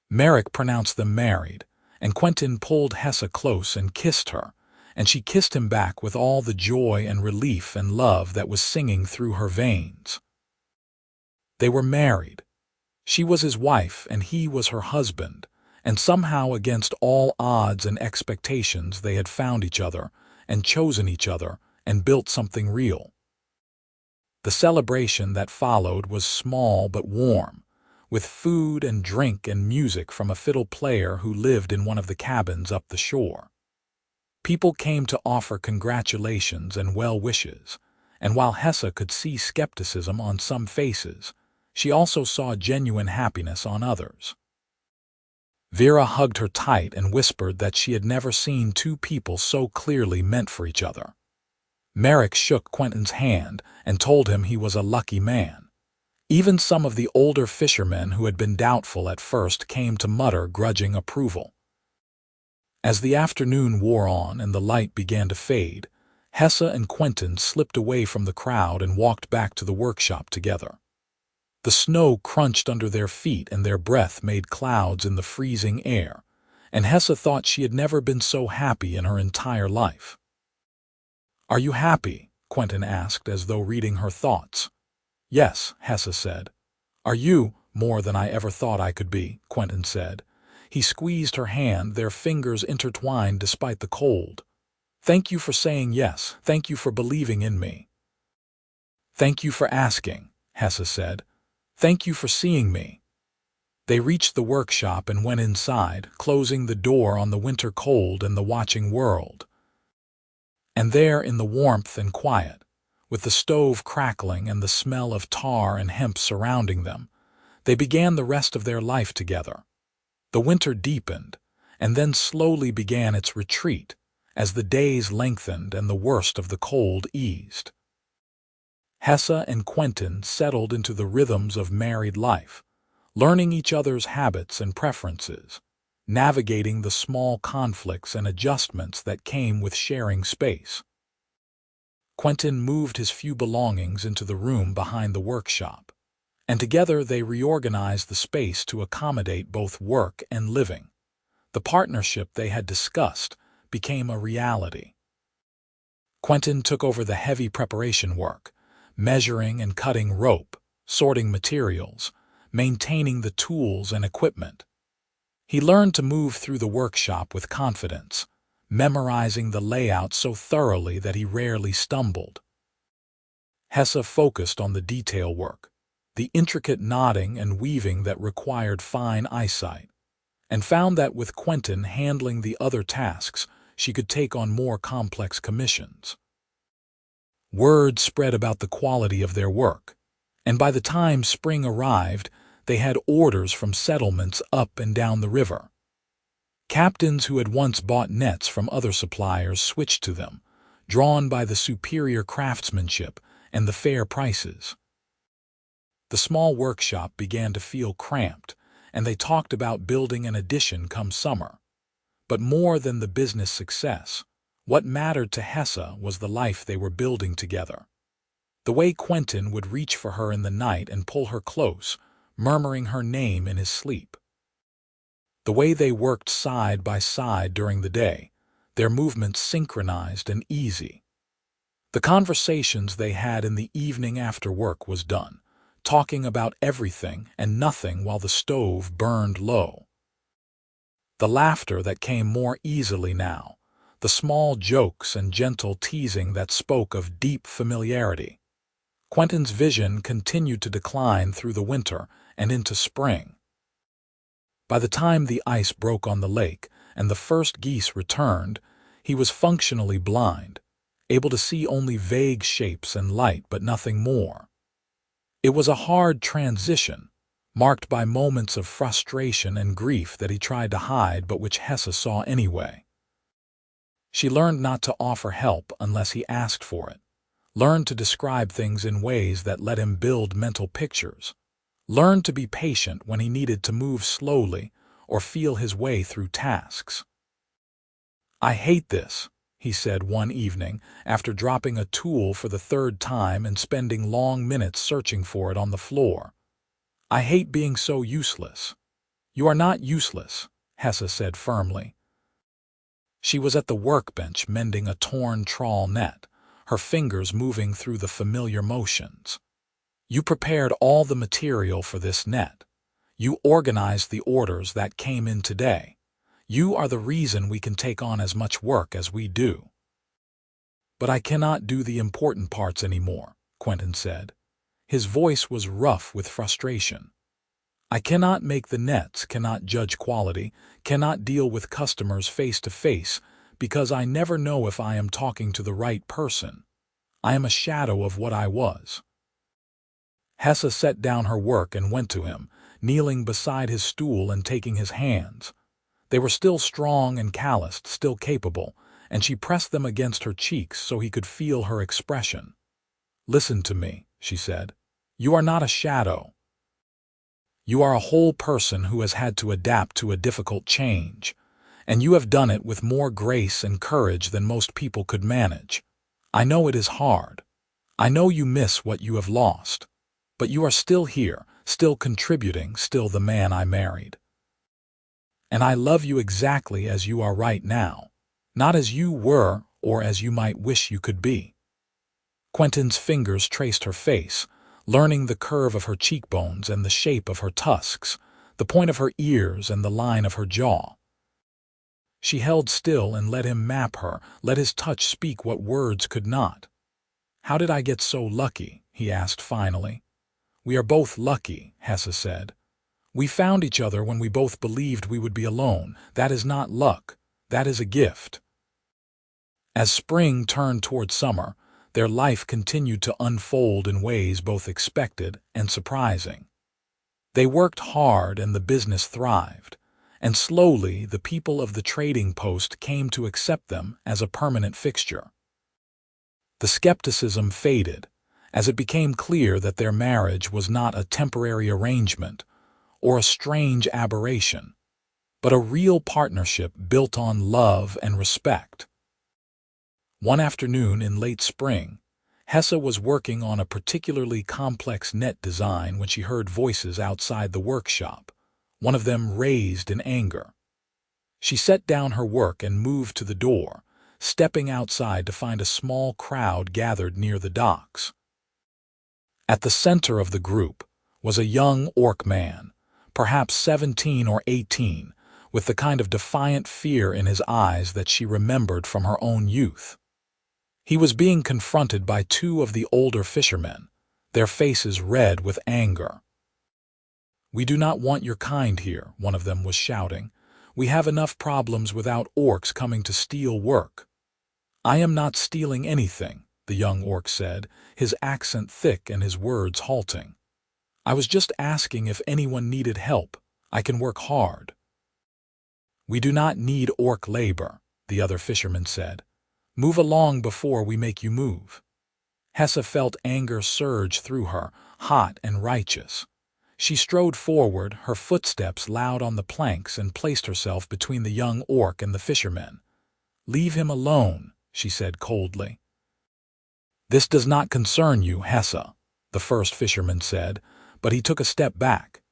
Merrick pronounced them married, and Quentin pulled Hessa close and kissed her, and she kissed him back with all the joy and relief and love that was singing through her veins. They were married. She was his wife and he was her husband, and somehow against all odds and expectations they had found each other and chosen each other and built something real. The celebration that followed was small but warm, with food and drink and music from a fiddle player who lived in one of the cabins up the shore. People came to offer congratulations and well wishes, and while Hessa could see skepticism on some faces, she also saw genuine happiness on others. Vera hugged her tight and whispered that she had never seen two people so clearly meant for each other. Merrick shook Quentin's hand and told him he was a lucky man. Even some of the older fishermen who had been doubtful at first came to mutter grudging approval. As the afternoon wore on and the light began to fade, Hessa and Quentin slipped away from the crowd and walked back to the workshop together. The snow crunched under their feet and their breath made clouds in the freezing air, and Hessa thought she had never been so happy in her entire life. "Are you happy?" Quentin asked, as though reading her thoughts. "Yes," Hessa said. "Are you?" "More than I ever thought I could be," Quentin said. He squeezed her hand, their fingers intertwined despite the cold. "Thank you for saying yes. Thank you for believing in me." "Thank you for asking," Hessa said. "Thank you for seeing me." They reached the workshop and went inside, closing the door on the winter cold and the watching world. And there, in the warmth and quiet, with the stove crackling and the smell of tar and hemp surrounding them, they began the rest of their life together. The winter deepened, and then slowly began its retreat as the days lengthened and the worst of the cold eased. Hessa and Quentin settled into the rhythms of married life, learning each other's habits and preferences, navigating the small conflicts and adjustments that came with sharing space. Quentin moved his few belongings into the room behind the workshop, and together they reorganized the space to accommodate both work and living. The partnership they had discussed became a reality. Quentin took over the heavy preparation work, measuring and cutting rope, sorting materials, maintaining the tools and equipment. He learned to move through the workshop with confidence, memorizing the layout so thoroughly that he rarely stumbled. Hessa focused on the detail work, the intricate knotting and weaving that required fine eyesight, and found that with Quentin handling the other tasks, she could take on more complex commissions. Word spread about the quality of their work, and by the time spring arrived, they had orders from settlements up and down the river. Captains who had once bought nets from other suppliers switched to them, drawn by the superior craftsmanship and the fair prices. The small workshop began to feel cramped, and they talked about building an addition come summer. But more than the business success, what mattered to Hessa was the life they were building together. The way Quentin would reach for her in the night and pull her close, murmuring her name in his sleep. The way they worked side by side during the day, their movements synchronized and easy. The conversations they had in the evening after work was done, talking about everything and nothing while the stove burned low. The laughter that came more easily now, the the small jokes and gentle teasing that spoke of deep familiarity. Quentin's vision continued to decline through the winter and into spring. By the time the ice broke on the lake and the first geese returned, he was functionally blind, able to see only vague shapes and light but nothing more. It was a hard transition, marked by moments of frustration and grief that he tried to hide but which Hessa saw anyway. She learned not to offer help unless he asked for it, learned to describe things in ways that let him build mental pictures, learned to be patient when he needed to move slowly or feel his way through tasks. "I hate this," he said one evening after dropping a tool for the third time and spending long minutes searching for it on the floor. "I hate being so useless." "You are not useless," Hessa said firmly. She was at the workbench mending a torn trawl net, her fingers moving through the familiar motions. "You prepared all the material for this net. You organized the orders that came in today. You are the reason we can take on as much work as we do." "But I cannot do the important parts anymore," Quentin said. His voice was rough with frustration. "I cannot make the nets, cannot judge quality, cannot deal with customers face to face, because I never know if I am talking to the right person. I am a shadow of what I was." Hessa set down her work and went to him, kneeling beside his stool and taking his hands. They were still strong and calloused, still capable, and she pressed them against her cheeks so he could feel her expression. "Listen to me," she said. "You are not a shadow. You are a whole person who has had to adapt to a difficult change, and you have done it with more grace and courage than most people could manage. I know it is hard. I know you miss what you have lost. But you are still here, still contributing, still the man I married. And I love you exactly as you are right now, not as you were or as you might wish you could be." Quentin's fingers traced her face, learning the curve of her cheekbones and the shape of her tusks, the point of her ears and the line of her jaw. She held still and let him map her, let his touch speak what words could not. "How did I get so lucky?" he asked finally. "We are both lucky," Hessa said. "We found each other when we both believed we would be alone. That is not luck. That is a gift." As spring turned toward summer, their life continued to unfold in ways both expected and surprising. They worked hard and the business thrived, and slowly the people of the trading post came to accept them as a permanent fixture. The skepticism faded, as it became clear that their marriage was not a temporary arrangement or a strange aberration, but a real partnership built on love and respect. One afternoon in late spring, Hessa was working on a particularly complex net design when she heard voices outside the workshop, one of them raised in anger. She set down her work and moved to the door, stepping outside to find a small crowd gathered near the docks. At the center of the group was a young orc man, perhaps 17 or 18, with the kind of defiant fear in his eyes that she remembered from her own youth. He was being confronted by two of the older fishermen, their faces red with anger. "We do not want your kind here," one of them was shouting. "We have enough problems without orcs coming to steal work." "I am not stealing anything," the young orc said, his accent thick and his words halting. "I was just asking if anyone needed help. I can work hard." "We do not need orc labor," the other fisherman said. "Move along before we make you move." Hessa felt anger surge through her, hot and righteous. She strode forward, her footsteps loud on the planks, and placed herself between the young orc and the fishermen. "Leave him alone," she said coldly. "This does not concern you, Hessa," the first fisherman said, but he took a step back.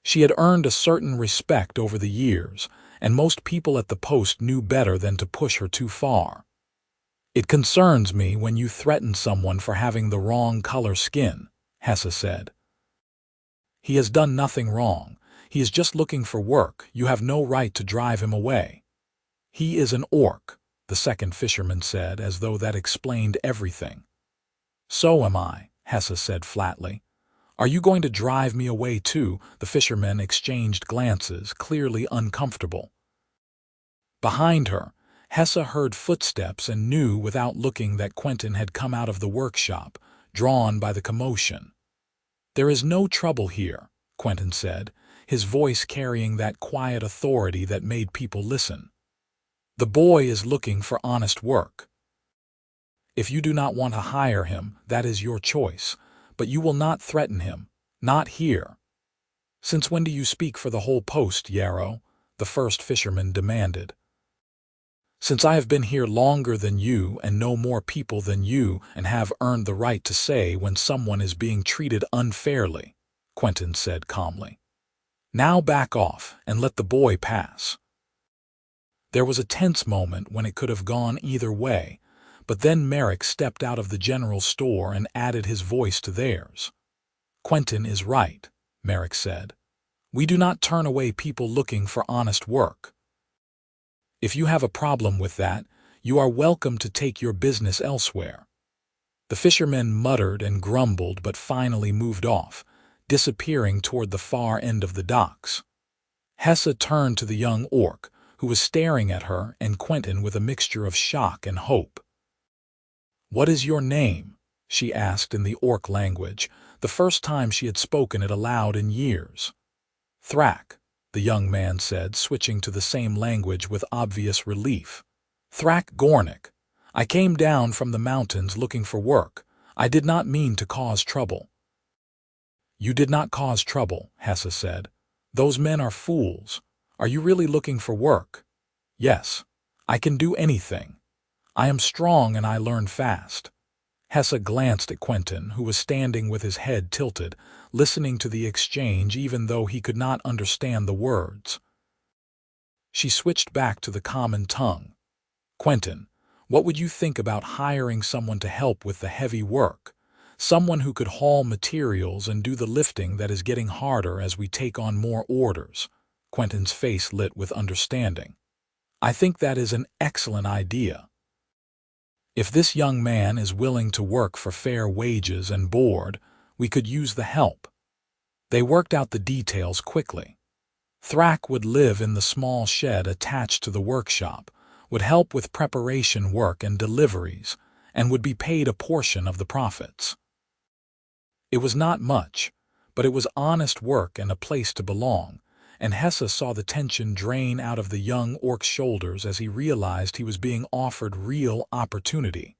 She had earned a certain respect over the years, and most people at the post knew better than to push her too far. "It concerns me when you threaten someone for having the wrong color skin," Hessa said. "He has done nothing wrong. He is just looking for work. You have no right to drive him away." "He is an orc," the second fisherman said, as though that explained everything. So am I, Hessa said flatly. Are you going to drive me away too? The fishermen exchanged glances, clearly uncomfortable. Behind her, Hessa heard footsteps and knew without looking that Quentin had come out of the workshop, drawn by the commotion. There is no trouble here, Quentin said, his voice carrying that quiet authority that made people listen. The boy is looking for honest work. If you do not want to hire him, that is your choice, but you will not threaten him, not here. Since when do you speak for the whole post, Yarrow? The first fisherman demanded. Since I have been here longer than you and know more people than you and have earned the right to say when someone is being treated unfairly, Quentin said calmly. Now back off and let the boy pass. There was a tense moment when it could have gone either way, but then Merrick stepped out of the general store and added his voice to theirs. Quentin is right, Merrick said. We do not turn away people looking for honest work. If you have a problem with that, you are welcome to take your business elsewhere. The fishermen muttered and grumbled but finally moved off, disappearing toward the far end of the docks. Hessa turned to the young orc, who was staring at her and Quentin with a mixture of shock and hope. "What is your name?" she asked in the orc language, the first time she had spoken it aloud in years. "Thrak," the young man said, switching to the same language with obvious relief. "Thrak Gornik. I came down from the mountains looking for work. I did not mean to cause trouble." "You did not cause trouble," Hessa said. "Those men are fools. Are you really looking for work?" "Yes. I can do anything. I am strong and I learn fast." Hessa glanced at Quentin, who was standing with his head tilted, listening to the exchange even though he could not understand the words. She switched back to the common tongue. "Quentin, what would you think about hiring someone to help with the heavy work? Someone who could haul materials and do the lifting that is getting harder as we take on more orders." Quentin's face lit with understanding. "I think that is an excellent idea. If this young man is willing to work for fair wages and board, we could use the help." They worked out the details quickly. Thrak would live in the small shed attached to the workshop, would help with preparation work and deliveries, and would be paid a portion of the profits. It was not much, but it was honest work and a place to belong, and Hessa saw the tension drain out of the young orc's shoulders as he realized he was being offered real opportunity.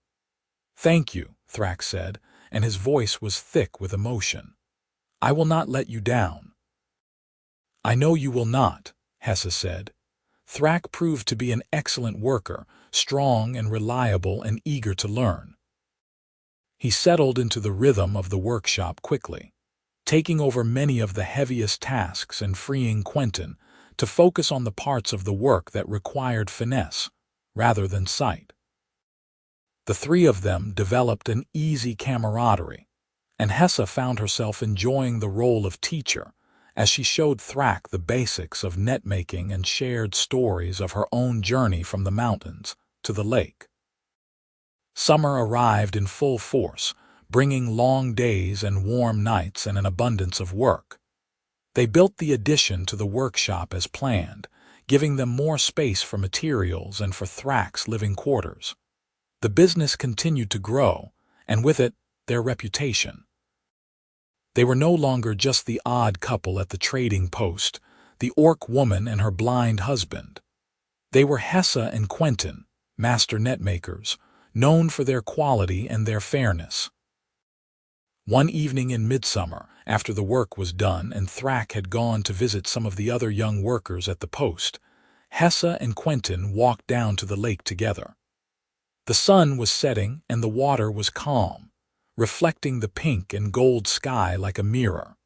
"Thank you," Thrak said, and his voice was thick with emotion. "I will not let you down." "I know you will not," Hessa said. Thrak proved to be an excellent worker, strong and reliable and eager to learn. He settled into the rhythm of the workshop quickly, taking over many of the heaviest tasks and freeing Quentin to focus on the parts of the work that required finesse rather than sight. The three of them developed an easy camaraderie, and Hessa found herself enjoying the role of teacher as she showed Thrak the basics of net-making and shared stories of her own journey from the mountains to the lake. Summer arrived in full force, bringing long days and warm nights and an abundance of work. They built the addition to the workshop as planned, giving them more space for materials and for Thrak's living quarters. The business continued to grow, and with it, their reputation. They were no longer just the odd couple at the trading post, the orc woman and her blind husband. They were Hessa and Quentin, master netmakers, known for their quality and their fairness. One evening in midsummer, after the work was done and Thrak had gone to visit some of the other young workers at the post, Hessa and Quentin walked down to the lake together. The sun was setting and the water was calm, reflecting the pink and gold sky like a mirror.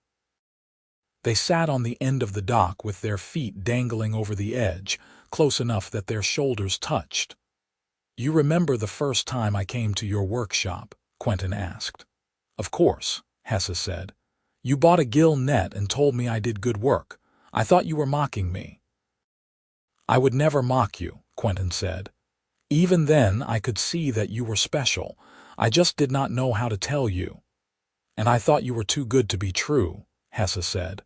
They sat on the end of the dock with their feet dangling over the edge, close enough that their shoulders touched. "You remember the first time I came to your workshop?" Quentin asked. "Of course," Hessa said. "You bought a gill net and told me I did good work. I thought you were mocking me." "I would never mock you," Quentin said. Even then, I could see that you were special. I just did not know how to tell you. And I thought you were too good to be true, Hessa said.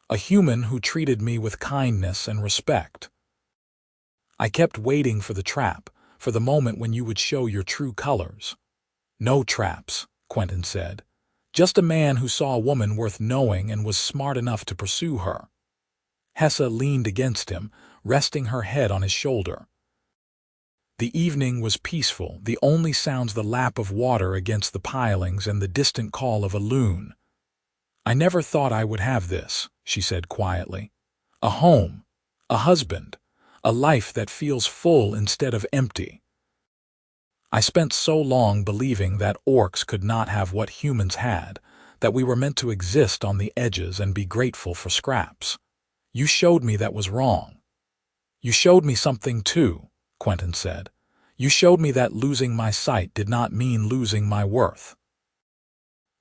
A human who treated me with kindness and respect. I kept waiting for the trap, for the moment when you would show your true colors. No traps, Quentin said. Just a man who saw a woman worth knowing and was smart enough to pursue her. Hessa leaned against him, resting her head on his shoulder. The evening was peaceful, the only sounds the lap of water against the pilings and the distant call of a loon. I never thought I would have this, she said quietly. A home, a husband, a life that feels full instead of empty. I spent so long believing that orcs could not have what humans had, that we were meant to exist on the edges and be grateful for scraps. You showed me that was wrong. You showed me something too, Quentin said. You showed me that losing my sight did not mean losing my worth.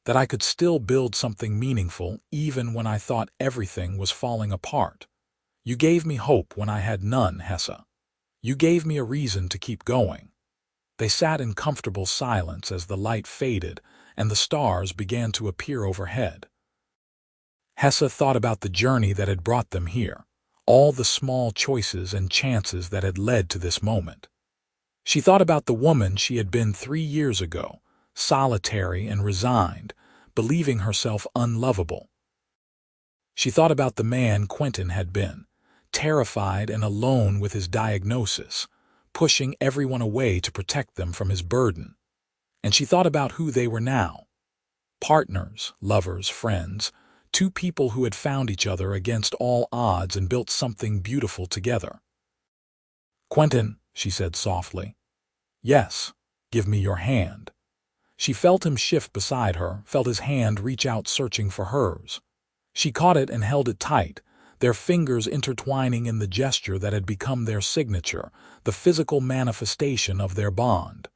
That I could still build something meaningful even when I thought everything was falling apart. You gave me hope when I had none, Hessa. You gave me a reason to keep going. They sat in comfortable silence as the light faded and the stars began to appear overhead. Hessa thought about the journey that had brought them here, all the small choices and chances that had led to this moment. She thought about the woman she had been 3 years ago, solitary and resigned, believing herself unlovable. She thought about the man Quentin had been, terrified and alone with his diagnosis, pushing everyone away to protect them from his burden. And she thought about who they were now. Partners, lovers, friends, two people who had found each other against all odds and built something beautiful together. Quentin, she said softly. Yes, give me your hand. She felt him shift beside her, felt his hand reach out searching for hers. She caught it and held it tight, their fingers intertwining in the gesture that had become their signature, the physical manifestation of their bond.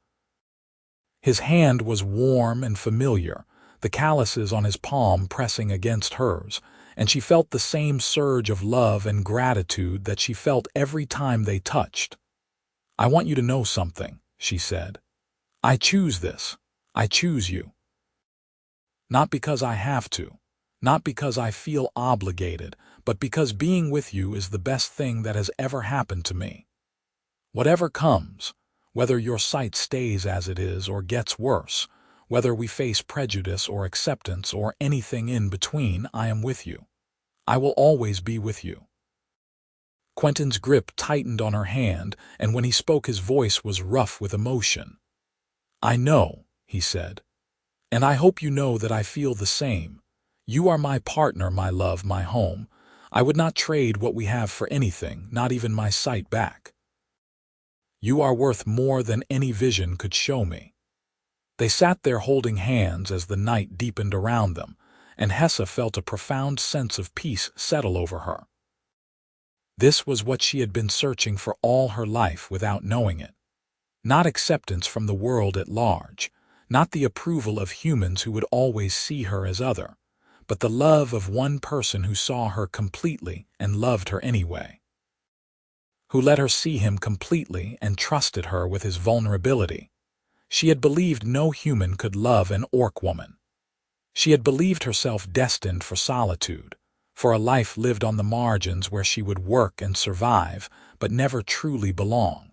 His hand was warm and familiar, the calluses on his palm pressing against hers, and she felt the same surge of love and gratitude that she felt every time they touched. I want you to know something, she said. I choose this. I choose you. Not because I have to, not because I feel obligated, but because being with you is the best thing that has ever happened to me. Whatever comes, whether your sight stays as it is or gets worse, whether we face prejudice or acceptance or anything in between, I am with you. I will always be with you. Quentin's grip tightened on her hand, and when he spoke his voice was rough with emotion. I know, he said, and I hope you know that I feel the same. You are my partner, my love, my home. I would not trade what we have for anything, not even my sight back. You are worth more than any vision could show me. They sat there holding hands as the night deepened around them, and Hessa felt a profound sense of peace settle over her. This was what she had been searching for all her life without knowing it. Not acceptance from the world at large, not the approval of humans who would always see her as other, but the love of one person who saw her completely and loved her anyway. Who let her see him completely and trusted her with his vulnerability. She had believed no human could love an orc woman. She had believed herself destined for solitude, for a life lived on the margins where she would work and survive, but never truly belong.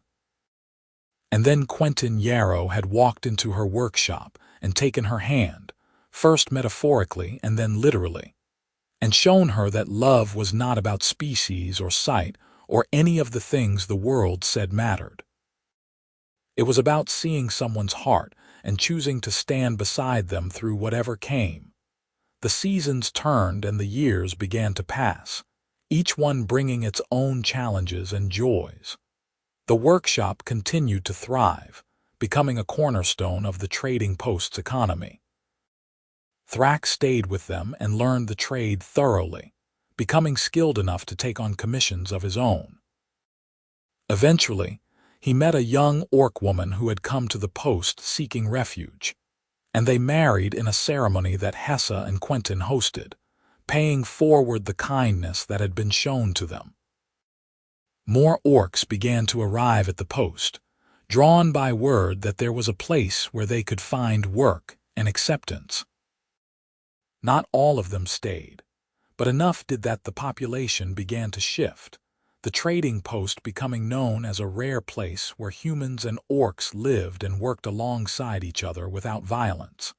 And then Quentin Yarrow had walked into her workshop and taken her hand, first metaphorically and then literally, and shown her that love was not about species or sight or any of the things the world said mattered. It was about seeing someone's heart and choosing to stand beside them through whatever came. The seasons turned and the years began to pass, each one bringing its own challenges and joys. The workshop continued to thrive, becoming a cornerstone of the trading post's economy. Thrak stayed with them and learned the trade thoroughly, becoming skilled enough to take on commissions of his own. Eventually, he met a young orc woman who had come to the post seeking refuge, and they married in a ceremony that Hessa and Quentin hosted, paying forward the kindness that had been shown to them. More orcs began to arrive at the post, drawn by word that there was a place where they could find work and acceptance. Not all of them stayed, but enough did that the population began to shift, the trading post becoming known as a rare place where humans and orcs lived and worked alongside each other without violence.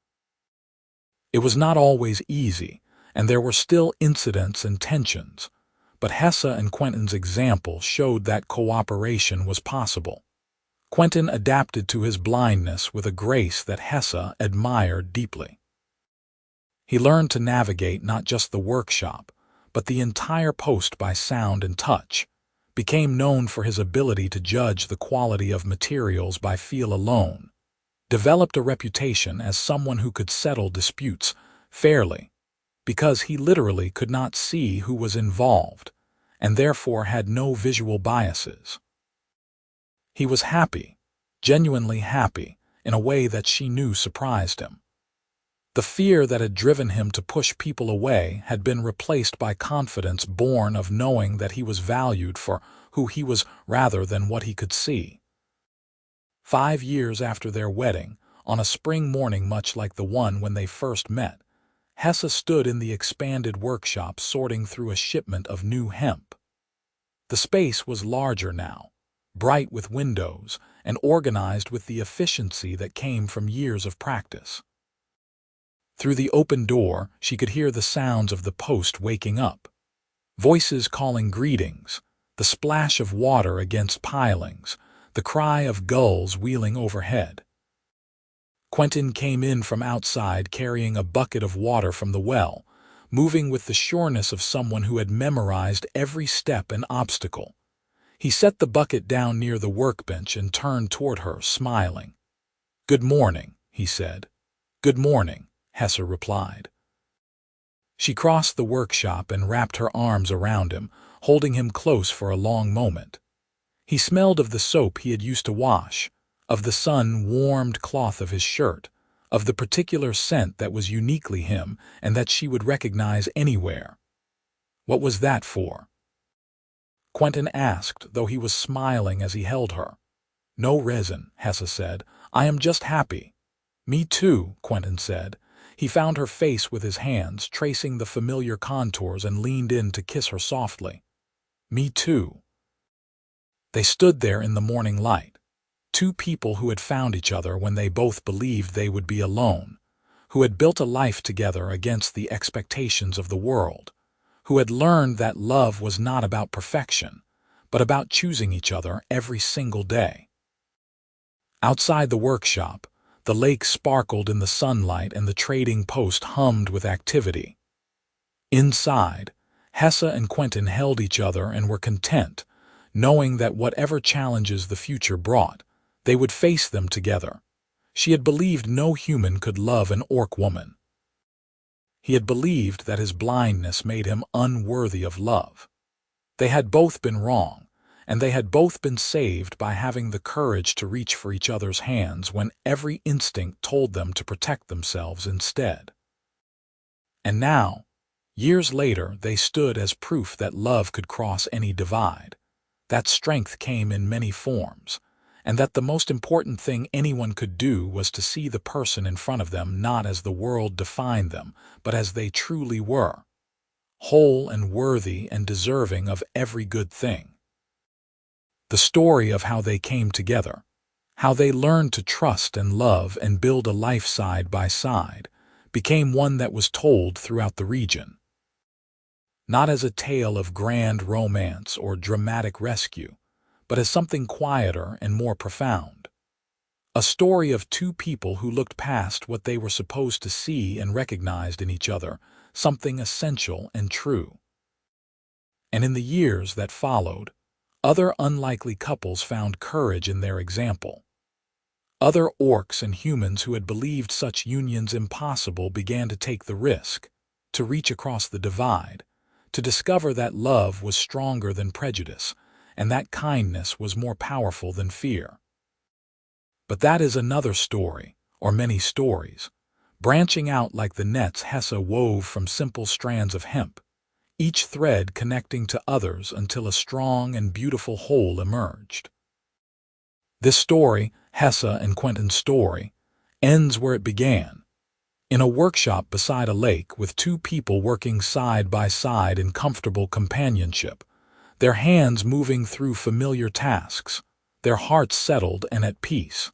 It was not always easy, and there were still incidents and tensions, but Hessa and Quentin's example showed that cooperation was possible. Quentin adapted to his blindness with a grace that Hessa admired deeply. He learned to navigate not just the workshop, but the entire post by sound and touch, became known for his ability to judge the quality of materials by feel alone, developed a reputation as someone who could settle disputes fairly, because he literally could not see who was involved, and therefore had no visual biases. He was happy, genuinely happy, in a way that she knew surprised him. The fear that had driven him to push people away had been replaced by confidence born of knowing that he was valued for who he was rather than what he could see. 5 years after their wedding, on a spring morning much like the one when they first met, Hessa stood in the expanded workshop sorting through a shipment of new hemp. The space was larger now, bright with windows, and organized with the efficiency that came from years of practice. Through the open door, she could hear the sounds of the post waking up. Voices calling greetings, the splash of water against pilings, the cry of gulls wheeling overhead. Quentin came in from outside carrying a bucket of water from the well, moving with the sureness of someone who had memorized every step and obstacle. He set the bucket down near the workbench and turned toward her, smiling. "Good morning," he said. "Good morning," Hessa replied. She crossed the workshop and wrapped her arms around him, holding him close for a long moment. He smelled of the soap he had used to wash, of the sun-warmed cloth of his shirt, of the particular scent that was uniquely him and that she would recognize anywhere. What was that for? Quentin asked, though he was smiling as he held her. "No reason," Hessa said. "I am just happy." "Me too," Quentin said. He found her face with his hands, tracing the familiar contours, and leaned in to kiss her softly. "Me too." They stood there in the morning light, two people who had found each other when they both believed they would be alone, who had built a life together against the expectations of the world, who had learned that love was not about perfection, but about choosing each other every single day. Outside the workshop, the lake sparkled in the sunlight and the trading post hummed with activity. Inside, Hessa and Quentin held each other and were content, knowing that whatever challenges the future brought, they would face them together. She had believed no human could love an orc woman. He had believed that his blindness made him unworthy of love. They had both been wrong, and they had both been saved by having the courage to reach for each other's hands when every instinct told them to protect themselves instead. And now, years later, they stood as proof that love could cross any divide, that strength came in many forms, and that the most important thing anyone could do was to see the person in front of them not as the world defined them, but as they truly were, whole and worthy and deserving of every good thing. The story of how they came together, how they learned to trust and love and build a life side by side, became one that was told throughout the region. Not as a tale of grand romance or dramatic rescue, but as something quieter and more profound. A story of two people who looked past what they were supposed to see and recognized in each other something essential and true. And in the years that followed, other unlikely couples found courage in their example. Other orcs and humans who had believed such unions impossible began to take the risk, to reach across the divide, to discover that love was stronger than prejudice, and that kindness was more powerful than fear. But that is another story, or many stories, branching out like the nets Hessa wove from simple strands of hemp, each thread connecting to others until a strong and beautiful whole emerged. This story, Hessa and Quentin's story, ends where it began, in a workshop beside a lake with two people working side by side in comfortable companionship, their hands moving through familiar tasks, their hearts settled and at peace.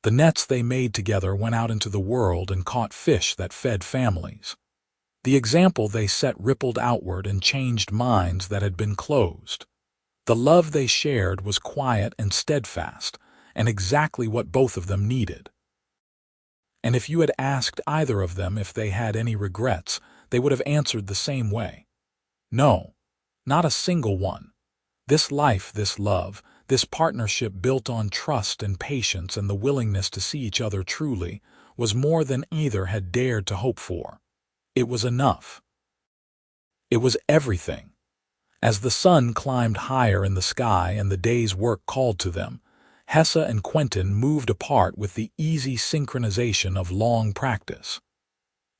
The nets they made together went out into the world and caught fish that fed families. The example they set rippled outward and changed minds that had been closed. The love they shared was quiet and steadfast, and exactly what both of them needed. And if you had asked either of them if they had any regrets, they would have answered the same way. No, not a single one. This life, this love, this partnership built on trust and patience and the willingness to see each other truly, was more than either had dared to hope for. It was enough. It was everything. As the sun climbed higher in the sky and the day's work called to them, Hessa and Quentin moved apart with the easy synchronization of long practice.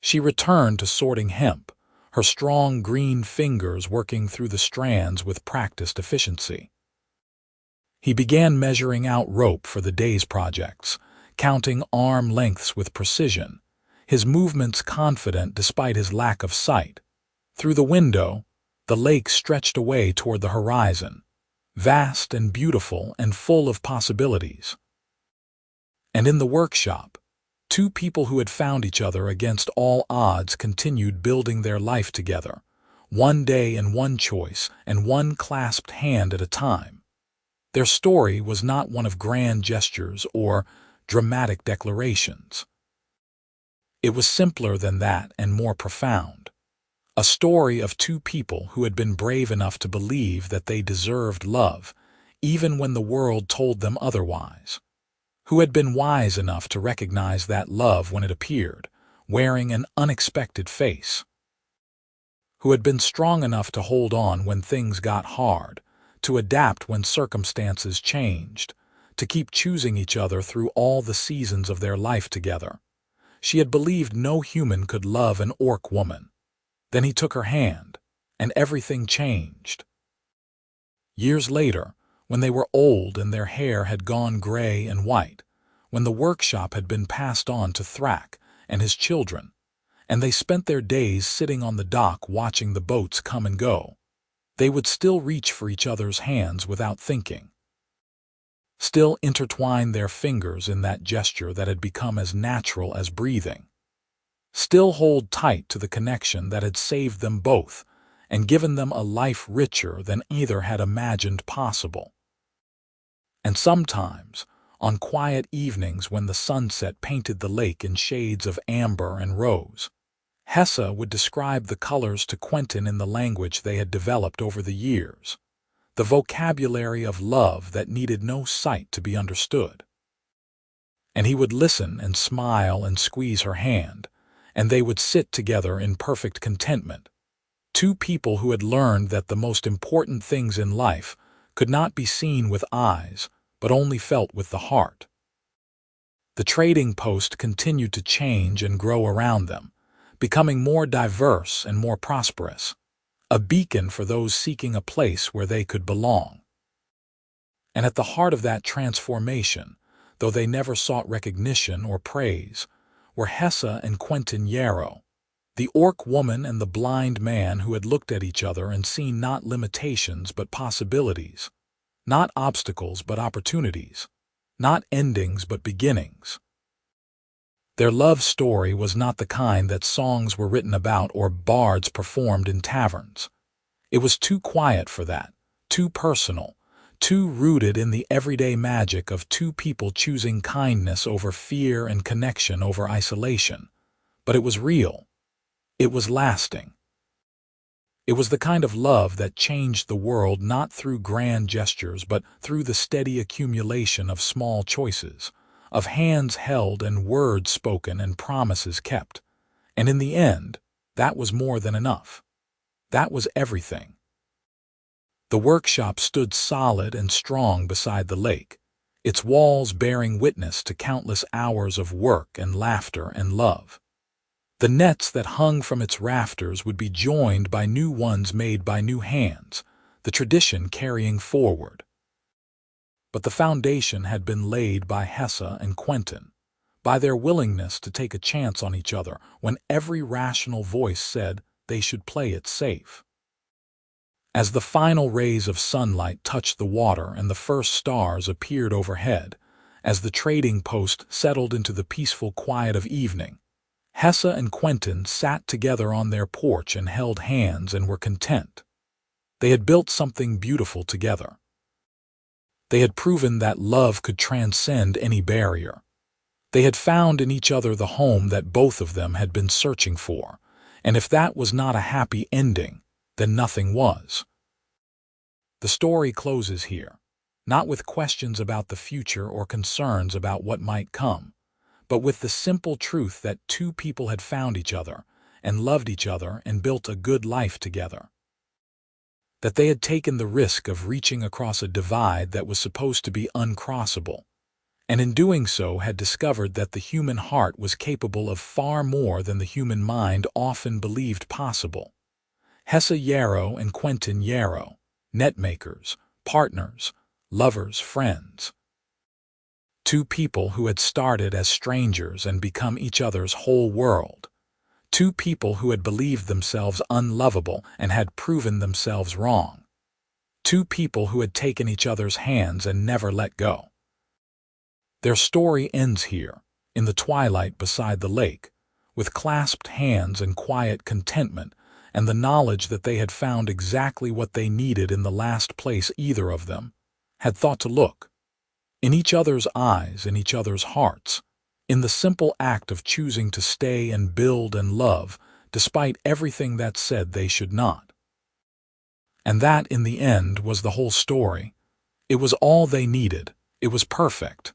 She returned to sorting hemp, her strong green fingers working through the strands with practiced efficiency. He began measuring out rope for the day's projects, counting arm lengths with precision, his movements confident despite his lack of sight. Through the window, the lake stretched away toward the horizon, vast and beautiful and full of possibilities. And in the workshop, two people who had found each other against all odds continued building their life together, one day and one choice and one clasped hand at a time. Their story was not one of grand gestures or dramatic declarations. It was simpler than that and more profound. A story of two people who had been brave enough to believe that they deserved love, even when the world told them otherwise. Who had been wise enough to recognize that love when it appeared, wearing an unexpected face. Who had been strong enough to hold on when things got hard, to adapt when circumstances changed, to keep choosing each other through all the seasons of their life together. She had believed no human could love an orc woman. Then he took her hand, and everything changed. Years later, when they were old and their hair had gone gray and white, when the workshop had been passed on to Thrak and his children, and they spent their days sitting on the dock watching the boats come and go, they would still reach for each other's hands without thinking. Still intertwine their fingers in that gesture that had become as natural as breathing. Still hold tight to the connection that had saved them both and given them a life richer than either had imagined possible. And sometimes, on quiet evenings when the sunset painted the lake in shades of amber and rose, Hessa would describe the colors to Quentin in the language they had developed over the years, the vocabulary of love that needed no sight to be understood. And he would listen and smile and squeeze her hand, and they would sit together in perfect contentment, two people who had learned that the most important things in life could not be seen with eyes, but only felt with the heart. The trading post continued to change and grow around them, becoming more diverse and more prosperous, a beacon for those seeking a place where they could belong. And at the heart of that transformation, though they never sought recognition or praise, were Hessa and Quentin Yarrow, the orc woman and the blind man who had looked at each other and seen not limitations but possibilities, not obstacles but opportunities, not endings but beginnings. Their love story was not the kind that songs were written about or bards performed in taverns. It was too quiet for that, too personal, too rooted in the everyday magic of two people choosing kindness over fear and connection over isolation. But it was real. It was lasting. It was the kind of love that changed the world not through grand gestures but through the steady accumulation of small choices, of hands held and words spoken and promises kept. And in the end, that was more than enough. That was everything. The workshop stood solid and strong beside the lake, its walls bearing witness to countless hours of work and laughter and love. The nets that hung from its rafters would be joined by new ones made by new hands, the tradition carrying forward. But the foundation had been laid by Hessa and Quentin, by their willingness to take a chance on each other when every rational voice said they should play it safe. As the final rays of sunlight touched the water and the first stars appeared overhead, as the trading post settled into the peaceful quiet of evening, Hessa and Quentin sat together on their porch and held hands and were content. They had built something beautiful together. They had proven that love could transcend any barrier. They had found in each other the home that both of them had been searching for, and if that was not a happy ending, then nothing was. The story closes here, not with questions about the future or concerns about what might come, but with the simple truth that two people had found each other and loved each other and built a good life together. That they had taken the risk of reaching across a divide that was supposed to be uncrossable, and in doing so had discovered that the human heart was capable of far more than the human mind often believed possible. Hessa Yarrow and Quentin Yarrow, netmakers, partners, lovers, friends. Two people who had started as strangers and become each other's whole world. Two people who had believed themselves unlovable and had proven themselves wrong. Two people who had taken each other's hands and never let go. Their story ends here, in the twilight beside the lake, with clasped hands and quiet contentment, and the knowledge that they had found exactly what they needed in the last place either of them had thought to look. In each other's eyes, in each other's hearts, in the simple act of choosing to stay and build and love, despite everything that said they should not. And that, in the end, was the whole story. It was all they needed. It was perfect.